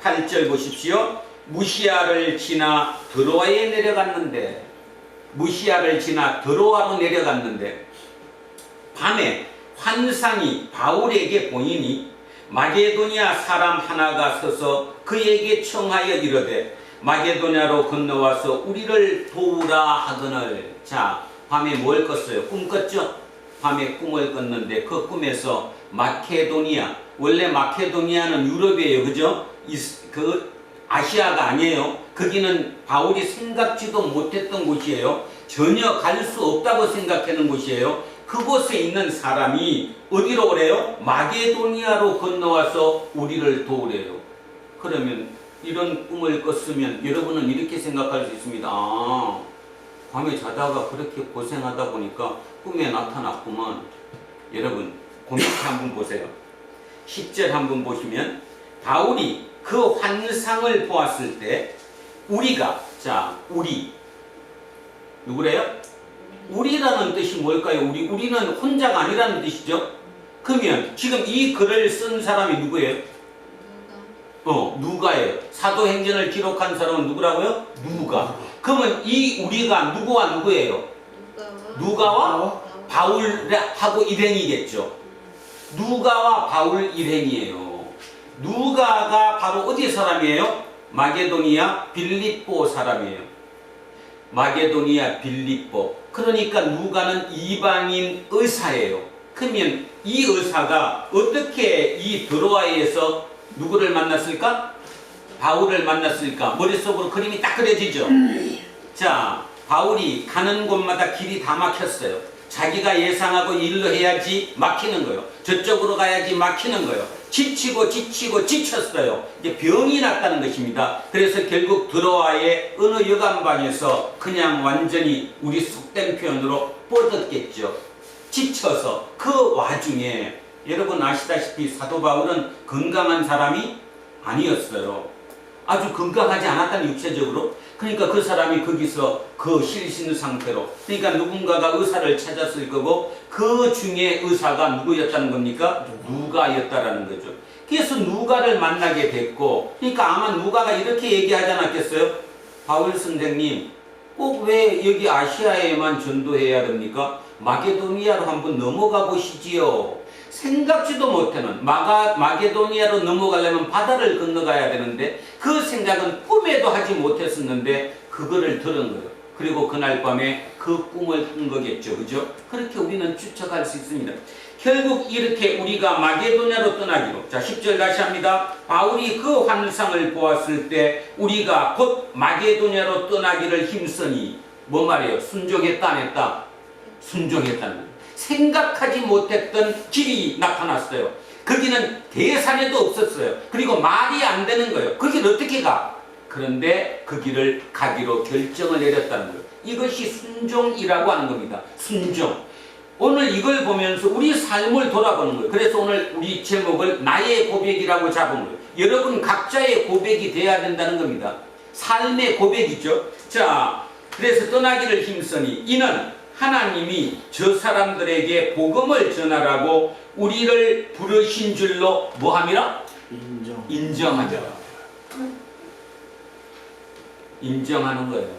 Speaker 1: 8절 보십시오. 무시아를 지나 드로아에 내려갔는데, 무시아를 지나 드로아로 내려갔는데 밤에 환상이 바울에게 보이니 마게도니아 사람 하나가 서서 그에게 청하여 이르되 마게도냐로 건너와서 우리를 도우라 하거늘. 자, 밤에 뭘 꿨어요? 꿈 꿨죠? 밤에 꿈을 꿨는데 그 꿈에서 마케도니아, 원래 마케도니아는 유럽이에요. 그죠? 그 아시아가 아니에요. 거기는 바울이 생각지도 못했던 곳이에요. 전혀 갈 수 없다고 생각하는 곳이에요. 그곳에 있는 사람이 어디로 오래요? 마게도니아로 건너와서 우리를 도우래요. 그러면 이런 꿈을 꿨으면 여러분은 이렇게 생각할 수 있습니다. 밤에 자다가 그렇게 고생하다 보니까 꿈에 나타났구만. 여러분 고민해 한번 보세요. 10절 한번 보시면 바울이 그 환상을 보았을 때 우리가 우리 누구래요? 우리라는 뜻이 뭘까요? 우리는 혼자가 아니라는 뜻이죠. 그러면 지금 이 글을 쓴 사람이 누구예요? 누가예요. 사도행전을 기록한 사람은 누구라고요? 누가. 그러면 이 우리가 누구와 누구예요? 누가와 바울하고 일행이겠죠. 누가와 바울 일행이에요. 누가가 바로 어디 사람이에요? 마게도니아 빌립보 사람이에요. 마게도니아 빌립보. 그러니까 누가는 이방인 의사예요. 그러면 이 의사가 어떻게 이 드로아에서 누구를 만났을까? 바울을 만났을까? 머릿속으로 그림이 딱 그려지죠. 자, 바울이 가는 곳마다 길이 다 막혔어요. 자기가 예상하고 일로 해야지 막히는 거예요. 저쪽으로 가야지 막히는 거예요. 지치고 지쳤어요. 이제 병이 났다는 것입니다. 그래서 결국 드로아의 어느 여관방에서 그냥 완전히 우리 속된 표현으로 뻗었겠죠. 지쳐서. 그 와중에 여러분 아시다시피 사도 바울은 건강한 사람이 아니었어요. 아주 건강하지 않았다는 육체적으로. 그러니까 그 사람이 거기서 그 실신 상태로, 그러니까 누군가가 의사를 찾았을 거고 그 중에 의사가 누구였다는 겁니까? 누가였다라는 거죠. 그래서 누가를 만나게 됐고, 그러니까 아마 누가가 이렇게 얘기하지 않았겠어요? 바울 선생님, 꼭 왜 여기 아시아에만 전도해야 됩니까? 마게도니아로 한번 넘어가 보시지요. 생각지도 못하는 마게도니아로 넘어가려면 바다를 건너가야 되는데 그 생각은 꿈에도 하지 못했었는데 그거를 들은 거예요. 그리고 그날 밤에 그 꿈을 꾼 거겠죠. 그죠? 그렇게 우리는 추측할 수 있습니다. 결국 이렇게 우리가 마게도냐로 떠나기로. 자, 10절 다시 합니다. 바울이 그 환상을 보았을 때 우리가 곧 마게도냐로 떠나기를 힘쓰니, 뭐 말이에요? 순종했다 안 했다? 순종했다는 거예요. 생각하지 못했던 길이 나타났어요. 거기는 대산에도 없었어요. 그리고 말이 안 되는 거예요. 거기를 어떻게 가? 그런데 그 길을 가기로 결정을 내렸다는 거예요. 이것이 순종이라고 하는 겁니다. 순종. 오늘 이걸 보면서 우리 삶을 돌아보는 거예요. 그래서 오늘 우리 제목을 나의 고백이라고 잡은 거예요. 여러분 각자의 고백이 돼야 된다는 겁니다. 삶의 고백이죠. 자, 그래서 떠나기를 힘쓰니 이는 하나님이 저 사람들에게 복음을 전하라고 우리를 부르신 줄로 뭐함이라? 인정하자. 인정하는 거예요.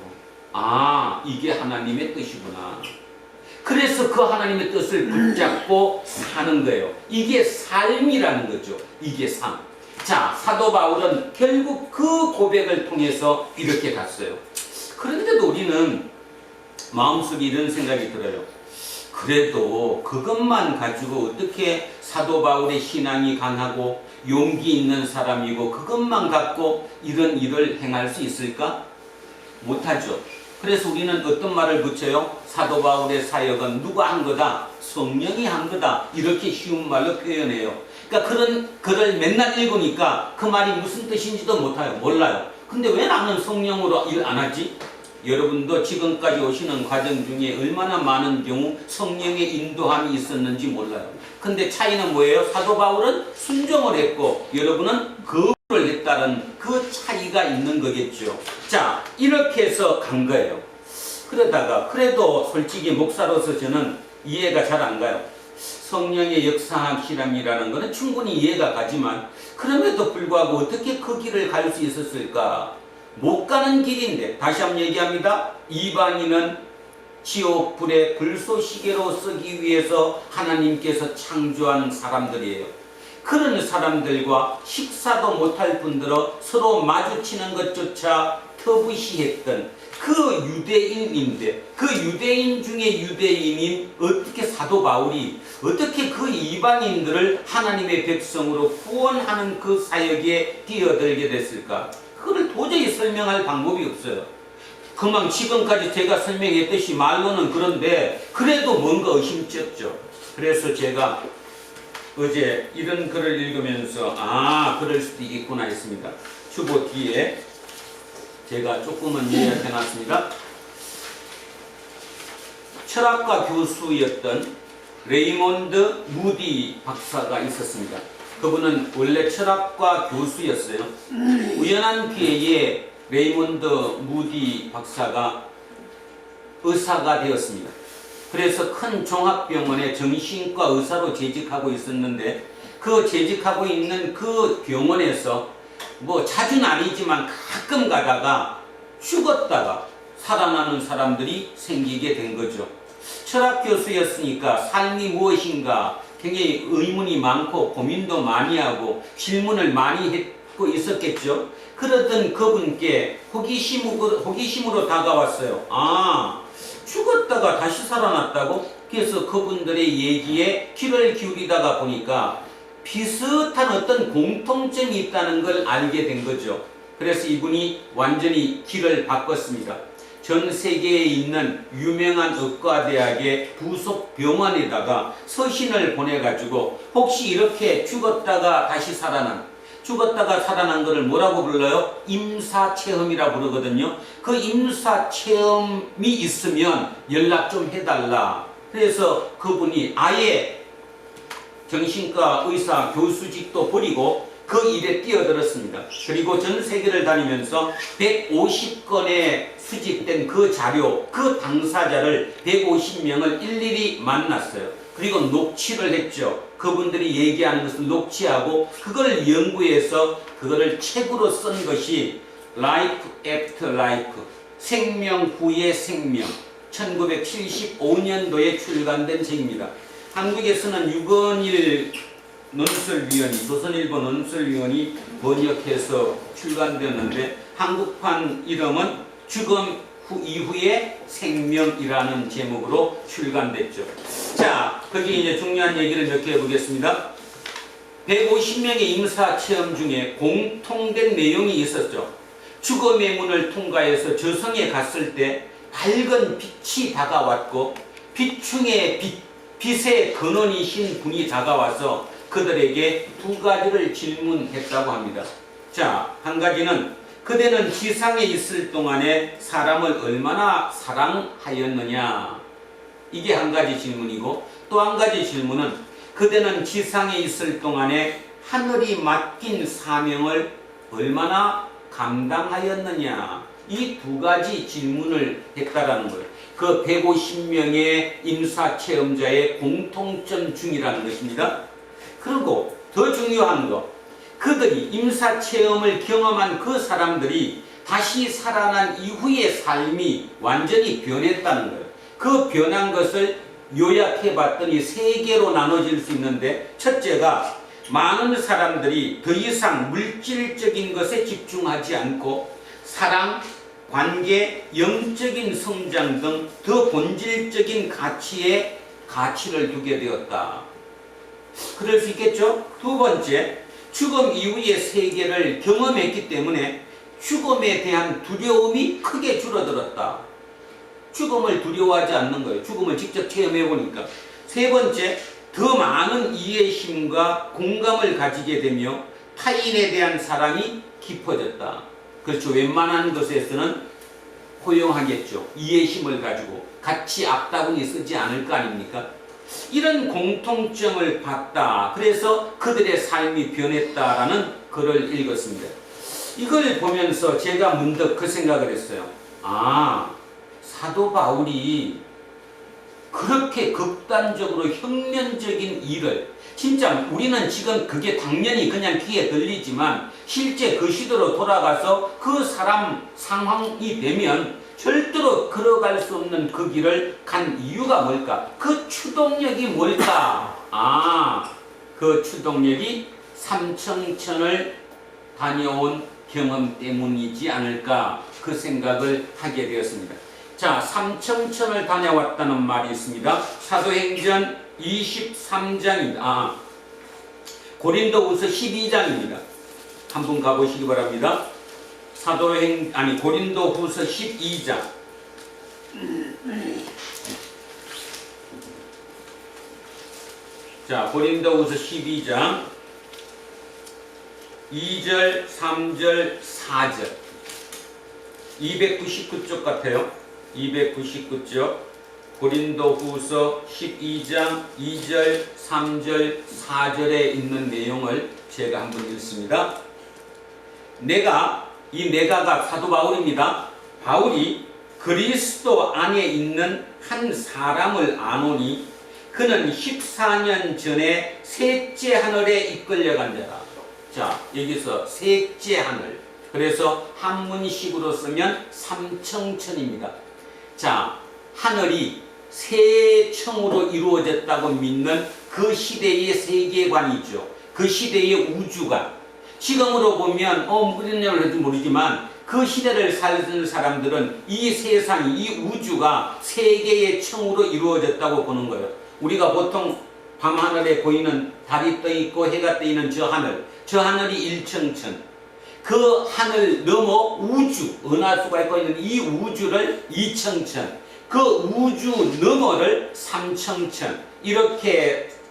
Speaker 1: 아, 이게 하나님의 뜻이구나. 그래서 그 하나님의 뜻을 붙잡고 사는 거예요. 이게 삶이라는 거죠. 이게 삶. 자, 사도 바울은 결국 그 고백을 통해서 이렇게 갔어요. 그런데도 우리는 마음속에 이런 생각이 들어요. 그래도 그것만 가지고 어떻게 사도 바울의 신앙이 강하고 용기 있는 사람이고 그것만 갖고 이런 일을 행할 수 있을까? 못하죠. 그래서 우리는 어떤 말을 붙여요? 사도 바울의 사역은 누가 한 거다? 성령이 한 거다. 이렇게 쉬운 말로 표현해요. 그러니까 그런 글을 맨날 읽으니까 그 말이 무슨 뜻인지도 몰라요. 근데 왜 나는 성령으로 일 안 하지? 여러분도 지금까지 오시는 과정 중에 얼마나 많은 경우 성령의 인도함이 있었는지 몰라요. 근데 차이는 뭐예요? 사도 바울은 순종을 했고 여러분은 거부를 했다는 그 차이가 있는 거겠죠. 자, 이렇게 해서 간 거예요. 그러다가 그래도 솔직히 목사로서 저는 이해가 잘 안 가요. 성령의 역사학이라는 것은 충분히 이해가 가지만 그럼에도 불구하고 어떻게 그 길을 갈 수 있었을까? 못 가는 길인데, 다시 한번 얘기합니다. 이방인은 지옥불의 불쏘시개로 쓰기 위해서 하나님께서 창조한 사람들이에요. 그런 사람들과 식사도 못할 뿐더러 서로 마주치는 것조차 터부시했던 그 유대인인데, 그 유대인 중에 유대인인 어떻게 사도 바울이 어떻게 그 이방인들을 하나님의 백성으로 구원하는 그 사역에 뛰어들게 됐을까? 그걸 도저히 설명할 방법이 없어요. 그만 지금까지 제가 설명했듯이 말로는 그런데 그래도 뭔가 의심쩍죠. 그래서 제가 어제 이런 글을 읽으면서 그럴 수도 있겠구나 했습니다. 주보 뒤에 제가 조금은 요약해 놨습니다. 철학과 교수였던 레이몬드 무디 박사가 있었습니다. 그분은 원래 철학과 교수였어요. 우연한 기회에 레이몬드 무디 박사가 의사가 되었습니다. 그래서 큰 종합병원에 정신과 의사로 재직하고 있었는데 그 재직하고 있는 그 병원에서 뭐 자주는 아니지만 가끔 가다가 죽었다가 살아나는 사람들이 생기게 된 거죠. 철학 교수였으니까 삶이 무엇인가 굉장히 의문이 많고 고민도 많이 하고 질문을 많이 했고 있었겠죠. 그러던 그분께 호기심으로 다가왔어요. 아, 죽었다가 다시 살아났다고? 그래서 그분들의 얘기에 귀를 기울이다가 보니까 비슷한 어떤 공통점이 있다는 걸 알게 된 거죠. 그래서 이분이 완전히 길을 바꿨습니다. 전 세계에 있는 유명한 의과대학의 부속 병원에다가 서신을 보내가지고 혹시 이렇게 죽었다가 다시 살아난 거를 뭐라고 불러요? 임사체험이라 부르거든요. 그 임사체험이 있으면 연락 좀 해달라. 그래서 그분이 아예 정신과 의사 교수직도 버리고 그 일에 뛰어들었습니다. 그리고 전 세계를 다니면서 150건의 수집된 그 자료, 그 당사자를 150명을 일일이 만났어요. 그리고 녹취를 했죠. 그분들이 얘기하는 것을 녹취하고 그걸 연구해서 그거를 책으로 쓴 것이 Life After Life, 생명 후의 생명, 1975년도에 출간된 책입니다. 한국에서는 유건일 논술위원이, 조선일보 논술위원이 번역해서 출간되었는데 한국판 이름은 죽음 이후의 생명이라는 제목으로 출간됐죠. 자, 거기 이제 중요한 얘기를 몇 개 해보겠습니다. 150명의 임사체험 중에 공통된 내용이 있었죠. 죽음의 문을 통과해서 저승에 갔을 때 밝은 빛이 다가왔고 빛중에 빛의 근원이신 분이 다가와서 그들에게 두 가지를 질문했다고 합니다. 자, 한 가지는 그대는 지상에 있을 동안에 사람을 얼마나 사랑하였느냐? 이게 한 가지 질문이고 또 한 가지 질문은 그대는 지상에 있을 동안에 하늘이 맡긴 사명을 얼마나 감당하였느냐? 이 두 가지 질문을 했다라는 거예요. 그 150명의 임사체험자의 공통점 중이라는 것입니다. 그리고 더 중요한 거, 그들이 임사체험을 경험한 그 사람들이 다시 살아난 이후의 삶이 완전히 변했다는 거예요. 그 변한 것을 요약해 봤더니 세 개로 나눠질 수 있는데, 첫째가 많은 사람들이 더 이상 물질적인 것에 집중하지 않고 사랑, 관계, 영적인 성장 등 더 본질적인 가치를 두게 되었다. 그럴 수 있겠죠? 두 번째, 죽음 이후의 세계를 경험했기 때문에 죽음에 대한 두려움이 크게 줄어들었다. 죽음을 두려워하지 않는 거예요. 죽음을 직접 체험해 보니까. 세 번째, 더 많은 이해심과 공감을 가지게 되며 타인에 대한 사랑이 깊어졌다. 그렇죠. 웬만한 것에서는 허용하겠죠. 이해심을 가지고 같이 앞다구니 쓰지 않을 거 아닙니까? 이런 공통점을 봤다. 그래서 그들의 삶이 변했다라는 글을 읽었습니다. 이걸 보면서 제가 문득 그 생각을 했어요. 아, 사도 바울이 그렇게 극단적으로 혁명적인 일을, 진짜 우리는 지금 그게 당연히 그냥 귀에 들리지만 실제 그 시대로 돌아가서 그 사람 상황이 되면 절대로 걸어갈 수 없는 그 길을 간 이유가 뭘까? 그 추동력이 뭘까? 아, 그 추동력이 삼청천을 다녀온 경험 때문이지 않을까, 그 생각을 하게 되었습니다. 자, 삼청천을 다녀왔다는 말이 있습니다. 사도행전 23장입니다. 고린도후서 12장입니다. 한번 가보시기 바랍니다. 고린도후서 12장. 자, 고린도후서 12장 2절, 3절, 4절. 299쪽 같아요. 299쪽. 고린도후서 12장 2절, 3절, 4절에 있는 내용을 제가 한번 읽습니다. 내가가 사도 바울입니다. 바울이 그리스도 안에 있는 한 사람을 아노니 그는 14년 전에 셋째 하늘에 이끌려간 자라. 자, 여기서 셋째 하늘. 그래서 한문식으로 쓰면 삼청천입니다. 자, 하늘이 세 층으로 이루어졌다고 믿는 그 시대의 세계관이죠. 그 시대의 우주관. 지금으로 보면 무슨 얘기를 해도 모르지만 그 시대를 살던 사람들은 이 세상이, 이 우주가 세 개의 층으로 이루어졌다고 보는 거예요. 우리가 보통 밤하늘에 보이는 달이 떠 있고 해가 떠 있는 저 하늘이 1층층. 그 하늘 넘어 우주, 은하수가 있고 있는 이 우주를 2층층. 그 우주 너머를 3층층.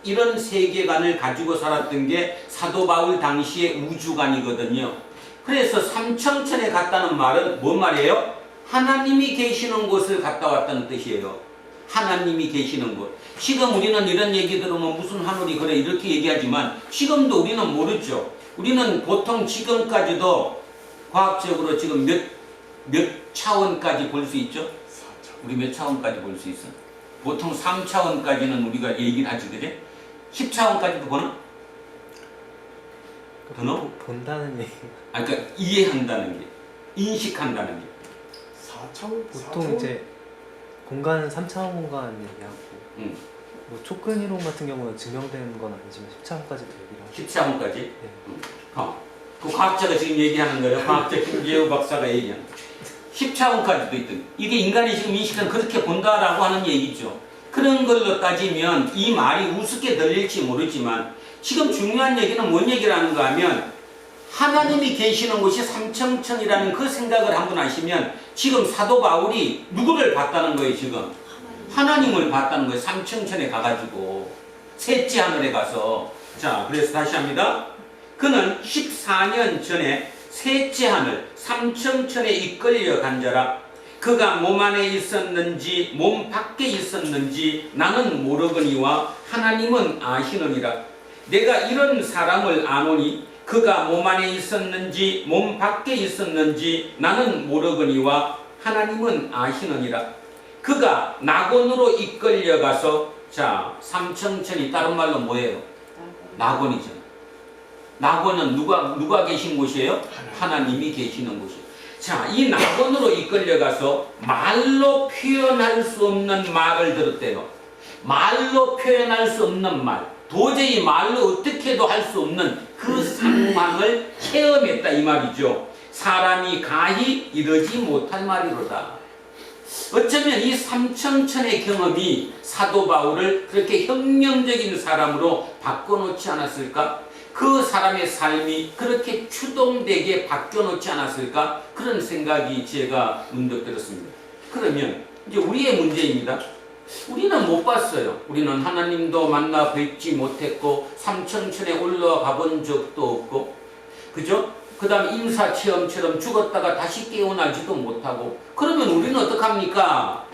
Speaker 1: 이런 세계관을 가지고 살았던 게 사도 바울 당시의 우주관이거든요. 그래서 3층층에 갔다는 말은 뭔 말이에요? 하나님이 계시는 곳을 갔다 왔다는 뜻이에요. 하나님이 계시는 곳. 지금 우리는 이런 얘기 들으면 무슨 하늘이 그래 이렇게 얘기하지만 지금도 우리는 모르죠. 우리는 보통 지금까지도 과학적으로 지금 몇 차원까지 볼 수 있죠? 우리 몇 차원까지 볼 수 있어? 보통 3차원까지는 우리가 얘기를 하지, 그래? 10차원까지도 보나? 보나?
Speaker 2: 본다는 얘기.
Speaker 1: 그러니까 이해한다는 게, 인식한다는 게.
Speaker 3: 4차원?
Speaker 2: 보통 이제 공간은 3차원 공간 얘기하고 뭐 촉근 이론 같은 경우는 증명되는 건 아니지만 10차원까지도 얘기를 하고
Speaker 1: 10차원까지? 네. 그 과학자가 지금 얘기하는 거예요. 과학자 김재우 박사가 얘기하는 거예요. 10차원까지도 있던. 이게 인간이 지금 인식은 그렇게 본다라고 하는 얘기죠. 그런 걸로 따지면 이 말이 우습게 들릴지 모르지만 지금 중요한 얘기는 뭔 얘기를 하는가 하면 하나님이 계시는 곳이 삼청천이라는 그 생각을 한번 하시면 지금 사도 바울이 누구를 봤다는 거예요, 지금? 하나님을 봤다는 거예요. 삼청천에 가가지고. 셋째 하늘에 가서. 자, 그래서 다시 합니다. 그는 14년 전에 셋째 하늘, 삼청천에 이끌려 간 자라. 그가 몸 안에 있었는지 몸 밖에 있었는지 나는 모르거니와 하나님은 아시느니라. 내가 이런 사람을 아노니 그가 몸 안에 있었는지 몸 밖에 있었는지 나는 모르거니와 하나님은 아시느니라. 그가 낙원으로 이끌려가서 자, 삼청천이 다른 말로 뭐예요? 낙원이죠. 낙원은 누가 계신 곳이에요? 하나님이 계시는 곳이에요. 자, 이 낙원으로 이끌려가서 말로 표현할 수 없는 말을 들었대요. 말로 표현할 수 없는 말, 도저히 말로 어떻게도 할 수 없는 그 상황을 체험했다 이 말이죠. 사람이 가히 이르지 못할 말이로다. 어쩌면 이 삼청천의 경험이 사도 바울을 그렇게 혁명적인 사람으로 바꿔놓지 않았을까? 그 사람의 삶이 그렇게 추동되게 바뀌어놓지 않았을까? 그런 생각이 제가 문득 들었습니다. 그러면 이제 우리의 문제입니다. 우리는 못 봤어요. 우리는 하나님도 만나 뵙지 못했고 삼청천에 올라가 본 적도 없고, 그죠? 그 다음 임사체험처럼 죽었다가 다시 깨어나지도 못하고. 그러면 우리는 어떡합니까?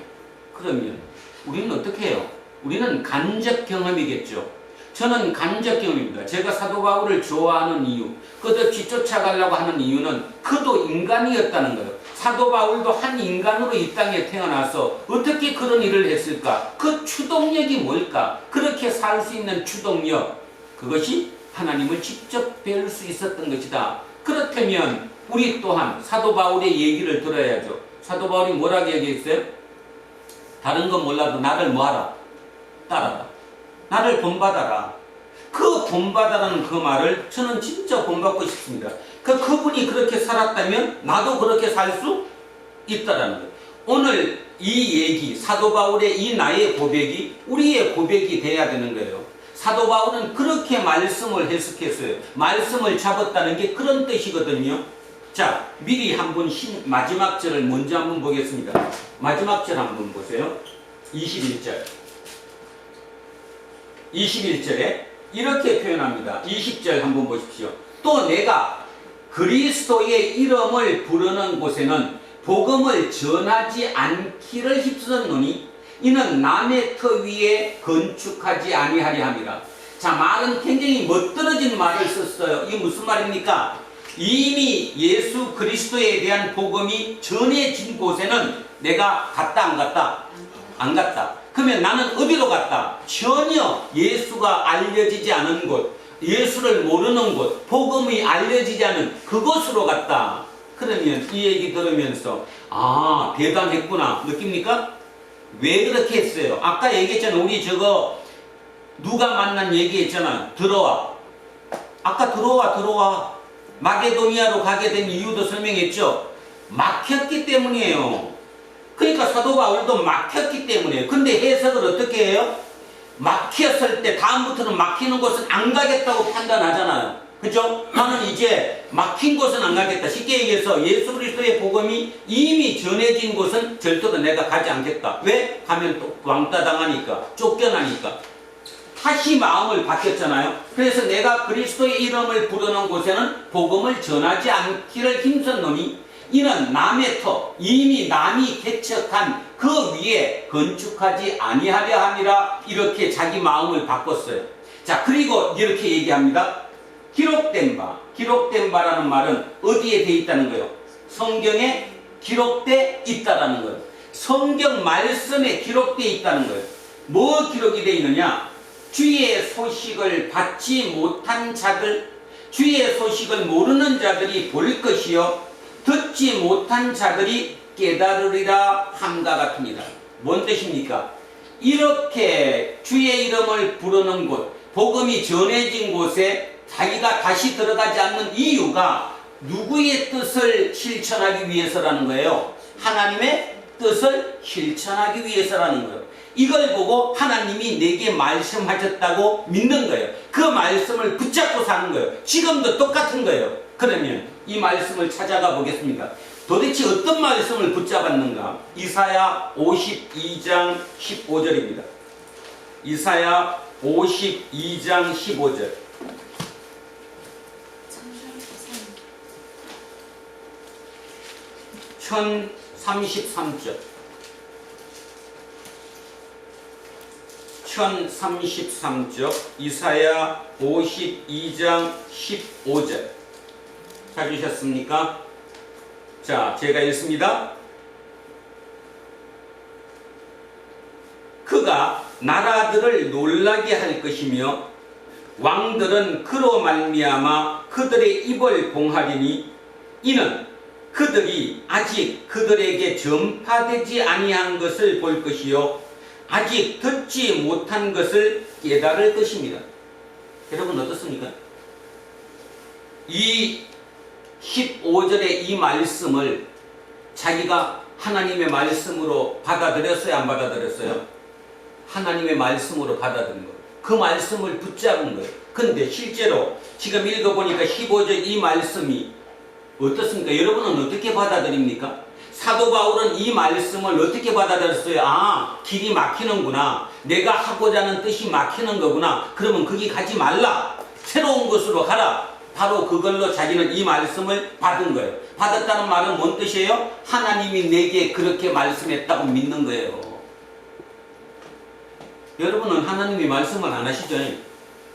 Speaker 1: 그러면 우리는 어떻게 해요? 우리는 간접 경험이겠죠. 저는 간접 경험입니다. 제가 사도 바울을 좋아하는 이유, 끝없이 쫓아가려고 하는 이유는 그도 인간이었다는 거예요. 사도 바울도 한 인간으로 이 땅에 태어나서 어떻게 그런 일을 했을까? 그 추동력이 뭘까? 그렇게 살 수 있는 추동력, 그것이 하나님을 직접 뵐 수 있었던 것이다. 그렇다면 우리 또한 사도 바울의 얘기를 들어야죠. 사도 바울이 뭐라고 얘기했어요? 다른 건 몰라도 나를 뭐하라? 따라라. 나를 본받아라. 그 본받아라는 그 말을 저는 진짜 본받고 싶습니다. 그분이 그렇게 살았다면 나도 그렇게 살 수 있다라는 거예요. 오늘 이 얘기, 사도 바울의 이 나의 고백이 우리의 고백이 돼야 되는 거예요. 사도 바울은 그렇게 말씀을 해석했어요. 말씀을 잡았다는 게 그런 뜻이거든요. 자, 미리 한번 마지막 절을 먼저 한번 보겠습니다. 마지막 절 한번 보세요. 21절에 이렇게 표현합니다. 20절 한번 보십시오. 또 내가 그리스도의 이름을 부르는 곳에는 복음을 전하지 않기를 힘썼노니 이는 남의 터 위에 건축하지 아니하리 함이라. 자, 말은 굉장히 멋들어진 말을 썼어요. 이게 무슨 말입니까? 이미 예수 그리스도에 대한 복음이 전해진 곳에는 내가 갔다 안 갔다? 안 갔다. 그러면 나는 어디로 갔다? 전혀 예수가 알려지지 않은 곳, 예수를 모르는 곳, 복음이 알려지지 않은 그곳으로 갔다. 그러면 이 얘기 들으면서 아, 대단했구나 느낍니까? 왜 그렇게 했어요? 아까 얘기했잖아요. 우리 저거 누가 만난 얘기했잖아요. 들어와. 아까 들어와. 마게도니아로 가게 된 이유도 설명했죠. 막혔기 때문이에요. 그러니까 사도 바울도 막혔기 때문이에요. 근데 해석을 어떻게 해요? 막혔을 때 다음부터는 막히는 곳은 안 가겠다고 판단하잖아요. 그죠? 나는 이제 막힌 곳은 안 가겠다. 쉽게 얘기해서 예수 그리스도의 복음이 이미 전해진 곳은 절대로 내가 가지 않겠다. 왜? 가면 또 왕따 당하니까, 쫓겨나니까. 다시 마음을 바뀌었잖아요. 그래서 내가 그리스도의 이름을 부르는 곳에는 복음을 전하지 않기를 힘썼노니 이는 남의 터, 이미 남이 개척한 그 위에 건축하지 아니하려 함이라. 이렇게 자기 마음을 바꿨어요. 자, 그리고 이렇게 얘기합니다. 기록된 바라는 말은 어디에 돼 있다는 거예요? 성경에 기록돼 있다라는 거예요. 성경 말씀에 기록돼 있다는 거예요. 뭐 기록이 돼 있느냐? 주의 소식을 받지 못한 자들, 주의 소식을 모르는 자들이 볼 것이요 듣지 못한 자들이 깨달으리라 함과 같으니라. 뭔 뜻입니까? 이렇게 주의 이름을 부르는 곳, 복음이 전해진 곳에 자기가 다시 들어가지 않는 이유가 누구의 뜻을 실천하기 위해서라는 거예요? 하나님의 뜻을 실천하기 위해서라는 거예요. 이걸 보고 하나님이 내게 말씀하셨다고 믿는 거예요. 그 말씀을 붙잡고 사는 거예요. 지금도 똑같은 거예요. 그러면 이 말씀을 찾아가 보겠습니다. 도대체 어떤 말씀을 붙잡았는가? 이사야 52장 15절입니다. 이사야 52장 15절. 천 33절. 1033쪽 이사야 52장 15절 찾으셨습니까? 자, 제가 읽습니다. 그가 나라들을 놀라게 할 것이며 왕들은 그로 말미암아 그들의 입을 봉하리니 이는 그들이 아직 그들에게 전파되지 아니한 것을 볼 것이요 아직 듣지 못한 것을 깨달을 것입니다. 여러분 어떻습니까? 이 15절의 이 말씀을 자기가 하나님의 말씀으로 받아들였어요? 안 받아들였어요? 하나님의 말씀으로 받아들인 거예요. 그 말씀을 붙잡은 거예요. 근데 실제로 지금 읽어보니까 15절 이 말씀이 어떻습니까? 여러분은 어떻게 받아들입니까? 사도 바울은 이 말씀을 어떻게 받아들였어요? 아, 길이 막히는구나. 내가 하고자 하는 뜻이 막히는 거구나. 그러면 거기 가지 말라. 새로운 곳으로 가라. 바로 그걸로 자기는 이 말씀을 받은 거예요. 받았다는 말은 뭔 뜻이에요? 하나님이 내게 그렇게 말씀했다고 믿는 거예요. 여러분은 하나님이 말씀을 안 하시죠?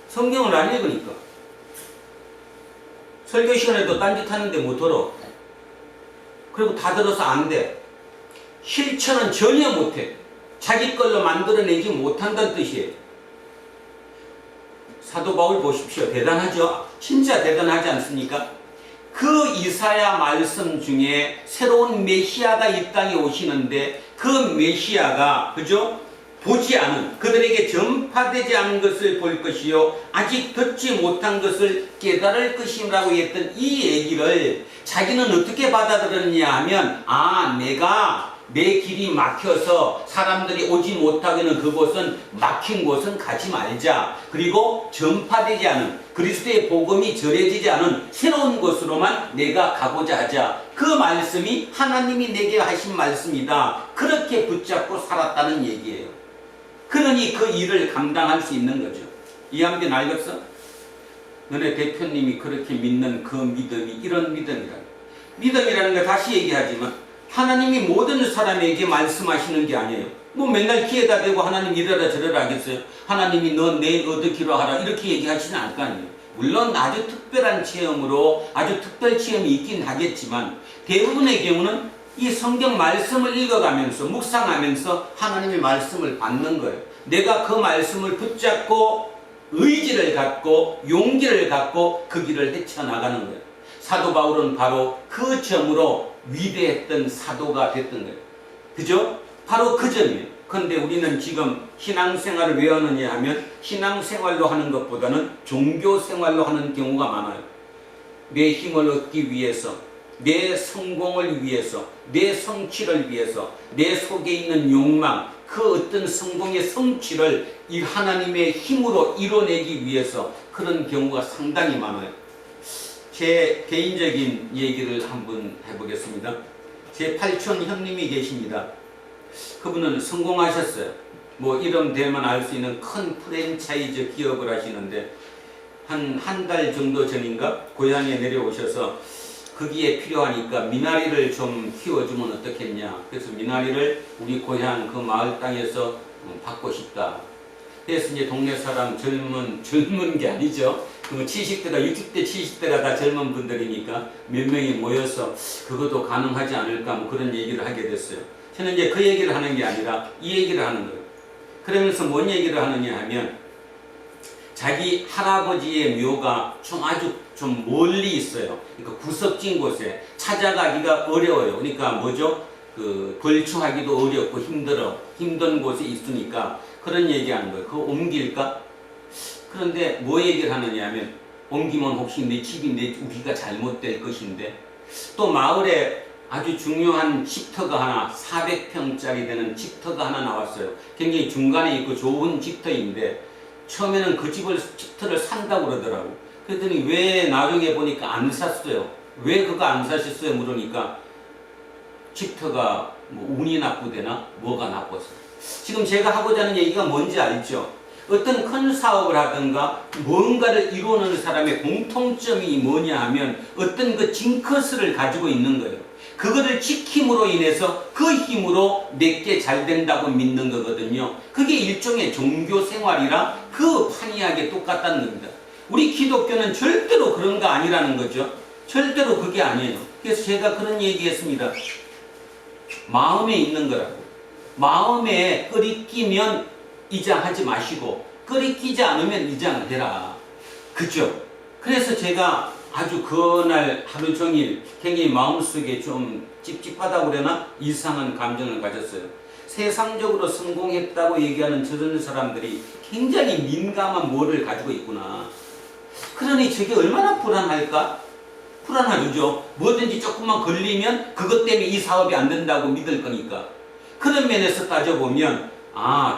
Speaker 1: 성경을 안 읽으니까. 설교 시간에도 딴짓 하는데 못 들어. 그리고 다 들어서 안 돼. 실천은 전혀 못해. 자기 걸로 만들어내지 못한다는 뜻이에요. 사도 바울 보십시오. 대단하죠? 진짜 대단하지 않습니까? 그 이사야 말씀 중에 새로운 메시아가 이 땅에 오시는데 그 메시아가 그죠? 보지 않은, 그들에게 전파되지 않은 것을 볼 것이요 아직 듣지 못한 것을 깨달을 것이라고 했던 이 얘기를 자기는 어떻게 받아들였냐 하면, 아, 내가 내 길이 막혀서 사람들이 오지 못하게는 그곳은 막힌 곳은 가지 말자. 그리고 전파되지 않은, 그리스도의 복음이 전해지지 않은 새로운 곳으로만 내가 가고자 하자. 그 말씀이 하나님이 내게 하신 말씀이다. 그렇게 붙잡고 살았다는 얘기예요. 그러니 그 일을 감당할 수 있는 거죠. 이해하면 알겠어? 너네 대표님이 그렇게 믿는 그 믿음이 이런 믿음이라. 믿음이라는 거 다시 얘기하지만 하나님이 모든 사람에게 말씀하시는 게 아니에요. 뭐 맨날 귀에다 대고 하나님 이래라 저래라 하겠어요? 하나님이 너 내일 어떻기로 하라 이렇게 얘기하시는 않을 거 아니에요. 물론 아주 특별한 체험으로 아주 특별 체험이 있긴 하겠지만 대부분의 경우는 이 성경 말씀을 읽어가면서 묵상하면서 하나님의 말씀을 받는 거예요. 내가 그 말씀을 붙잡고 의지를 갖고 용기를 갖고 그 길을 헤쳐나가는 거예요. 사도 바울은 바로 그 점으로 위대했던 사도가 됐던 거예요. 그죠? 바로 그 점이에요. 그런데 우리는 지금 신앙생활을 왜 하느냐 하면 신앙생활로 하는 것보다는 종교생활로 하는 경우가 많아요. 내 힘을 얻기 위해서, 내 성공을 위해서, 내 성취를 위해서, 내 속에 있는 욕망, 그 어떤 성공의 성취를 이 하나님의 힘으로 이뤄내기 위해서 그런 경우가 상당히 많아요. 제 개인적인 얘기를 한번 해보겠습니다. 제 팔촌 형님이 계십니다. 그분은 성공하셨어요. 뭐 이름 대만 알 수 있는 큰 프랜차이즈 기업을 하시는데 한 달 정도 전인가 고향에 내려오셔서 거기에 필요하니까 미나리를 좀 키워주면 어떻겠냐. 그래서 미나리를 우리 고향 그 마을 땅에서 받고 싶다. 그래서 이제 동네 사람 젊은 게 아니죠. 그 70대가 60대 70대가 다 젊은 분들이니까 몇 명이 모여서 그것도 가능하지 않을까 뭐 그런 얘기를 하게 됐어요. 저는 이제 그 얘기를 하는 게 아니라 이 얘기를 하는 거예요. 그러면서 뭔 얘기를 하느냐 하면 자기 할아버지의 묘가 아주 좀 멀리 있어요. 그러니까 구석진 곳에 찾아가기가 어려워요. 그러니까 뭐죠? 그 걸추하기도 어렵고 힘든 곳에 있으니까 그런 얘기하는 거예요. 그거 옮길까? 그런데 뭐 얘기를 하느냐 하면 옮기면 혹시 내 집이 우리가 잘못될 것인데 또 마을에 아주 중요한 집터가 하나 400평짜리 되는 집터가 하나 나왔어요. 굉장히 중간에 있고 좋은 집터인데 처음에는 그 집터를 산다고 그러더라고. 그랬더니 왜 나중에 보니까 안 샀어요. 왜 그거 안 사셨어요? 물으니까 집터가 뭐 운이 나쁘대나 뭐가 나빴어. 지금 제가 하고자 하는 얘기가 뭔지 알죠? 어떤 큰 사업을 하든가 뭔가를 이루는 사람의 공통점이 뭐냐 하면 어떤 그 징크스를 가지고 있는 거예요. 그거를 지킴으로 인해서 그 힘으로 내게 잘 된다고 믿는 거거든요. 그게 일종의 종교 생활이라 그 판이하게 똑같다는 겁니다. 우리 기독교는 절대로 그런 거 아니라는 거죠. 절대로 그게 아니에요. 그래서 제가 그런 얘기했습니다. 마음에 있는 거라고. 마음에 끓이끼면 이장하지 마시고 끓이끼지 않으면 이장을 해라. 그죠? 그래서 제가 아주 그날 하루 종일 굉장히 마음속에 좀 찝찝하다고 그러나 이상한 감정을 가졌어요. 세상적으로 성공했다고 얘기하는 저런 사람들이 굉장히 민감한 뭐를 가지고 있구나. 그러니 저게 얼마나 불안할까? 불안하죠. 뭐든지 조금만 걸리면 그것 때문에 이 사업이 안 된다고 믿을 거니까. 그런 면에서 따져보면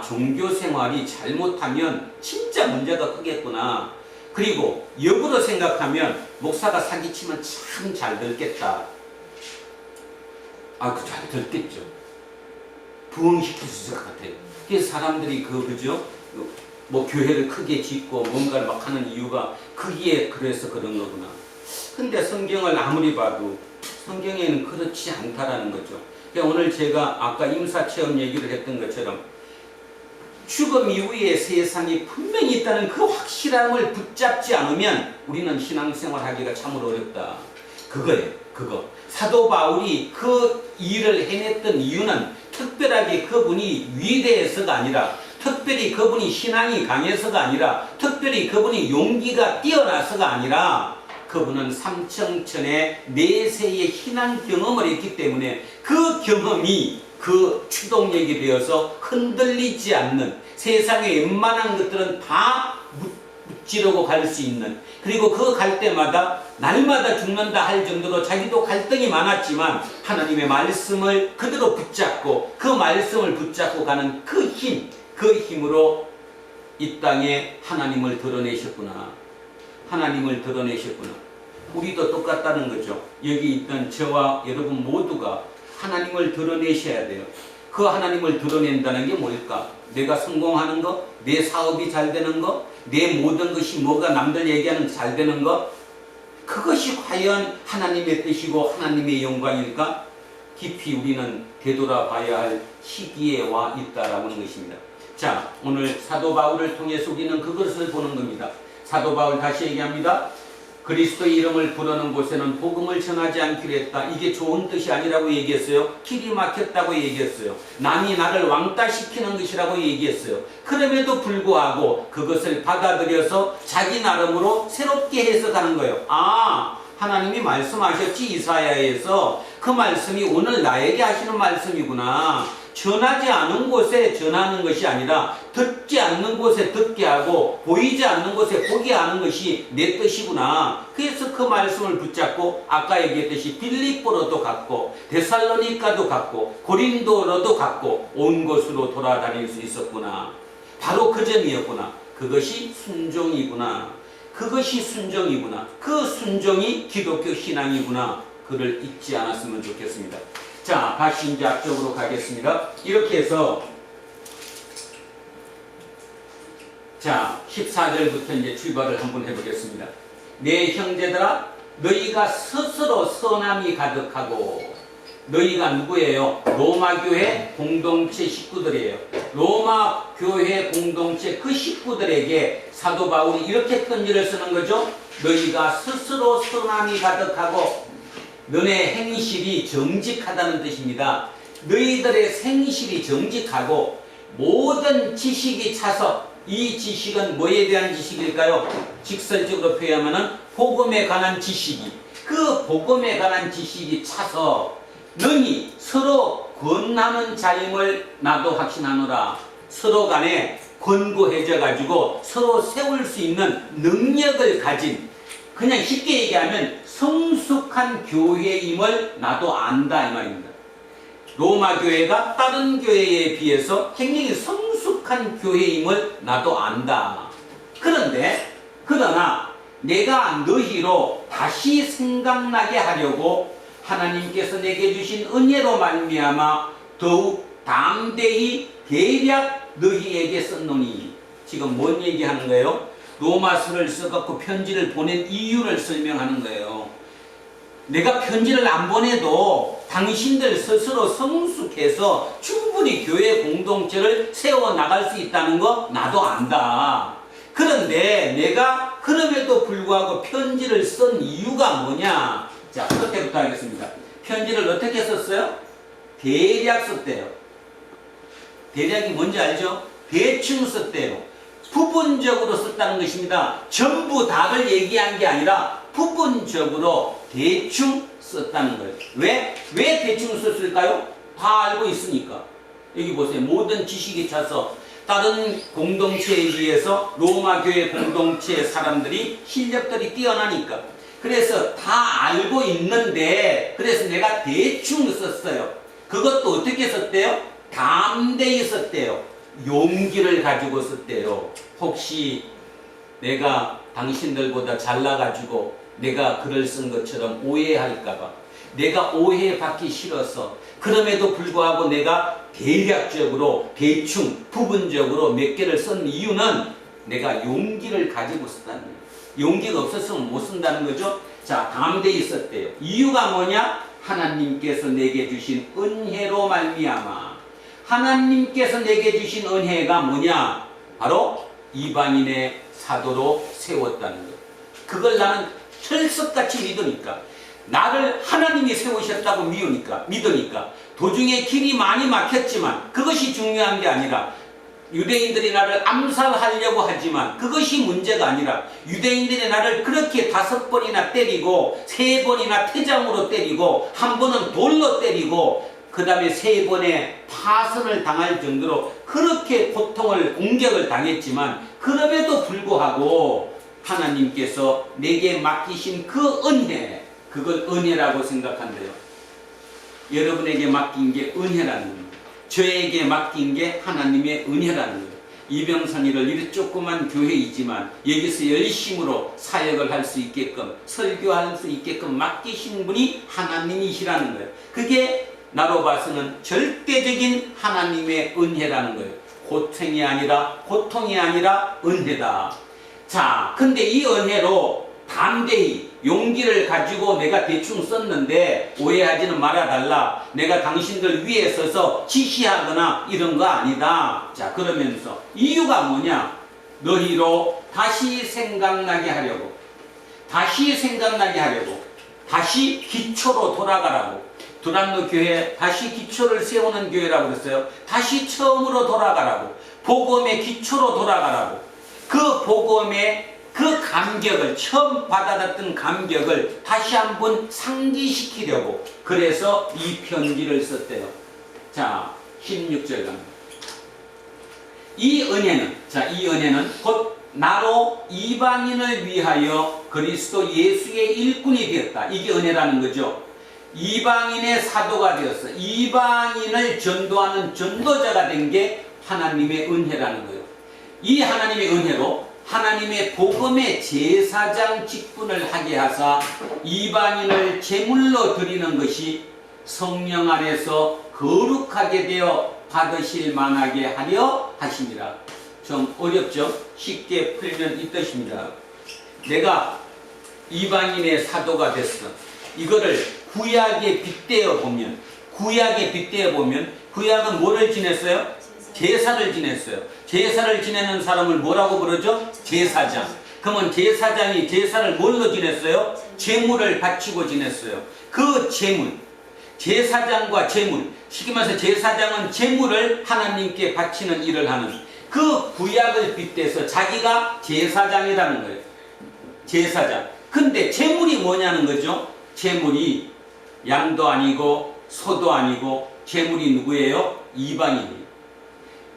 Speaker 1: 종교생활이 잘못하면 진짜 문제가 크겠구나. 그리고 역으로 생각하면 목사가 사기치면 참 잘 들겠다. 잘 들겠죠. 부흥시킬 수 있을 것 같아요. 그래서 사람들이 그죠? 뭐 교회를 크게 짓고 뭔가를 막 하는 이유가 거기에 그래서 그런 거구나. 근데 성경을 아무리 봐도 성경에는 그렇지 않다라는 거죠. 그러니까 오늘 제가 아까 임사체험 얘기를 했던 것처럼 죽음 이후에 세상이 분명히 있다는 그 확실함을 붙잡지 않으면 우리는 신앙생활 하기가 참으로 어렵다. 그거예요. 그거. 사도 바울이 그 일을 해냈던 이유는 특별하게 그분이 위대해서가 아니라 특별히 그분이 신앙이 강해서가 아니라 특별히 그분이 용기가 뛰어나서가 아니라 그분은 삼청천의 내세의 신앙 경험을 했기 때문에 그 경험이 그 추동력이 되어서 흔들리지 않는 세상의 웬만한 것들은 다 무찌르고 갈 수 있는, 그리고 그 갈 때마다 날마다 죽는다 할 정도로 자기도 갈등이 많았지만 하나님의 말씀을 그대로 붙잡고 그 말씀을 붙잡고 가는 그 힘, 그 힘으로 이 땅에 하나님을 드러내셨구나. 하나님을 드러내셨구나. 우리도 똑같다는 거죠. 여기 있던 저와 여러분 모두가 하나님을 드러내셔야 돼요. 그 하나님을 드러낸다는 게 뭘까? 내가 성공하는 거, 내 사업이 잘 되는 거, 내 모든 것이 뭐가 남들 얘기하는 잘 되는 거, 그것이 과연 하나님의 뜻이고 하나님의 영광일까? 깊이 우리는 되돌아봐야 할 시기에 와 있다라는 것입니다. 자, 오늘 사도 바울을 통해서 우리는 그것을 보는 겁니다. 사도 바울 다시 얘기합니다. 그리스도의 이름을 부르는 곳에는 복음을 전하지 않기로 했다. 이게 좋은 뜻이 아니라고 얘기했어요. 길이 막혔다고 얘기했어요. 남이 나를 왕따시키는 것이라고 얘기했어요. 그럼에도 불구하고 그것을 받아들여서 자기 나름으로 새롭게 해석하는 거예요. 아, 하나님이 말씀하셨지 이사야에서. 그 말씀이 오늘 나에게 하시는 말씀이구나. 전하지 않은 곳에 전하는 것이 아니라 듣지 않는 곳에 듣게 하고 보이지 않는 곳에 보게 하는 것이 내 뜻이구나. 그래서 그 말씀을 붙잡고 아까 얘기했듯이 빌립보로도 갔고 데살로니가도 갔고 고린도로도 갔고 온 곳으로 돌아다닐 수 있었구나. 바로 그 점이었구나. 그것이 순종이구나. 그것이 순종이구나. 그 순종이 기독교 신앙이구나. 그를 잊지 않았으면 좋겠습니다. 자, 다시 이제 앞쪽으로 가겠습니다. 이렇게 해서 자, 14절부터 이제 출발을 한번 해보겠습니다. 내 형제들아, 너희가 스스로 선함이 가득하고, 너희가 누구예요? 로마 교회 공동체 식구들이에요. 로마 교회 공동체 그 식구들에게 사도 바울이 이렇게 편지를 쓰는 거죠. 너희가 스스로 선함이 가득하고 너네 행실이 정직하다는 뜻입니다. 너희들의 행실이 정직하고 모든 지식이 차서, 이 지식은 뭐에 대한 지식일까요? 직설적으로 표현하면 복음에 관한 지식이, 그 복음에 관한 지식이 차서 너희 서로 권하는 자임을 나도 확신하노라. 서로 간에 권고해져 가지고 서로 세울 수 있는 능력을 가진, 그냥 쉽게 얘기하면 성숙한 교회임을 나도 안다 이 말입니다. 로마 교회가 다른 교회에 비해서 굉장히 성숙한 교회임을 나도 안다. 그러나 내가 너희로 다시 생각나게 하려고 하나님께서 내게 주신 은혜로 말미암아 더욱 담대히 대략 너희에게 썼노니. 지금 뭔 얘기하는 거예요? 로마서를 써갖고 편지를 보낸 이유를 설명하는 거예요. 내가 편지를 안 보내도 당신들 스스로 성숙해서 충분히 교회 공동체를 세워나갈 수 있다는 거 나도 안다. 그런데 내가 그럼에도 불구하고 편지를 쓴 이유가 뭐냐? 자, 그때부터 하겠습니다. 편지를 어떻게 썼어요? 대략 썼대요. 대략이 뭔지 알죠? 대충 썼대요. 부분적으로 썼다는 것입니다. 전부 다를 얘기한 게 아니라 부분적으로 대충 썼다는 거예요. 왜 대충 썼을까요? 다 알고 있으니까. 여기 보세요. 모든 지식이 차서 다른 공동체에 비해서 로마 교회 공동체 사람들이 실력들이 뛰어나니까. 그래서 다 알고 있는데, 그래서 내가 대충 썼어요. 그것도 어떻게 썼대요? 담대히 썼대요. 용기를 가지고 썼대요. 혹시 내가 당신들보다 잘나가지고 내가 글을 쓴 것처럼 오해할까봐, 내가 오해받기 싫어서, 그럼에도 불구하고 내가 대략적으로 대충 부분적으로 몇 개를 쓴 이유는 내가 용기를 가지고 썼다는 거예요. 용기가 없었으면 못 쓴다는 거죠. 자, 담대히 썼대요. 이유가 뭐냐? 하나님께서 내게 주신 은혜로 말미암아. 하나님께서 내게 주신 은혜가 뭐냐? 바로 이방인의 사도로 세웠다는 것. 그걸 나는 철석같이 믿으니까, 나를 하나님이 세우셨다고 믿으니까 도중에 길이 많이 막혔지만 그것이 중요한 게 아니라, 유대인들이 나를 암살하려고 하지만 그것이 문제가 아니라, 유대인들이 나를 그렇게 5번이나 때리고 3번이나 태장으로 때리고 1번은 돌로 때리고 그 다음에 3번의 파선을 당할 정도로 그렇게 고통을, 공격을 당했지만 그럼에도 불구하고 하나님께서 내게 맡기신 그 은혜, 그걸 은혜라고 생각한대요. 여러분에게 맡긴 게 은혜라는 거예요. 저에게 맡긴 게 하나님의 은혜라는 거예요. 이병선이를 이렇게 조그만 교회이지만 여기서 열심으로 사역을 할 수 있게끔, 설교할 수 있게끔 맡기신 분이 하나님이시라는 거예요. 그게 나로 봐서는 절대적인 하나님의 은혜라는 거예요. 고통이 아니라 은혜다. 자, 근데 이 은혜로 담대히 용기를 가지고 내가 대충 썼는데 오해하지는 말아달라. 내가 당신들 위에 서서 지시하거나 이런 거 아니다. 자, 그러면서 이유가 뭐냐? 너희로 다시 생각나게 하려고, 다시 기초로 돌아가라고. 두란노 교회 다시 기초를 세우는 교회라고 그랬어요. 다시 처음으로 돌아가라고. 복음의 기초로 돌아가라고. 그 복음의 그 감격을, 처음 받아들였던 감격을 다시 한번 상기시키려고 그래서 이 편지를 썼대요. 자, 16절 갑니다. 이 은혜는 곧 나로 이방인을 위하여 그리스도 예수의 일꾼이 되었다. 이게 은혜라는 거죠. 이방인의 사도가 되었어. 이방인을 전도하는 전도자가 된 게 하나님의 은혜라는 거예요. 이 하나님의 은혜로 하나님의 복음의 제사장 직분을 하게 하사 이방인을 제물로 드리는 것이 성령 안에서 거룩하게 되어 받으실 만하게 하려 하심이라. 좀 어렵죠? 쉽게 풀면 이 뜻입니다. 내가 이방인의 사도가 됐어. 이거를 구약에 빗대어 보면 구약은 뭐를 지냈어요? 제사를 지냈어요. 제사를 지내는 사람을 뭐라고 부르죠? 제사장. 그러면 제사장이 제사를 뭘로 지냈어요? 제물을 바치고 지냈어요. 그 제물, 제사장과 제물, 쉽게 말해서 제사장은 제물을 하나님께 바치는 일을 하는 그 구약을 빗대서 자기가 제사장이라는 거예요. 제사장. 근데 제물이 뭐냐는 거죠? 제물이 양도 아니고 소도 아니고 제물이 누구예요? 이방인이에요.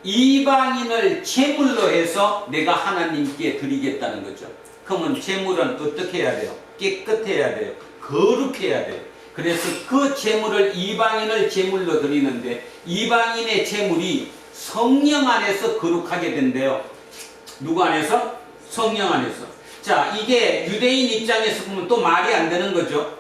Speaker 1: 이방인을 제물로 해서 내가 하나님께 드리겠다는 거죠. 그러면 제물은 어떻게 해야 돼요? 깨끗해야 돼요. 거룩해야 돼요. 그래서 그 제물을 이방인을 제물로 드리는데 이방인의 제물이 성령 안에서 거룩하게 된대요. 누구 안에서? 성령 안에서. 자, 이게 유대인 입장에서 보면 또 말이 안 되는 거죠.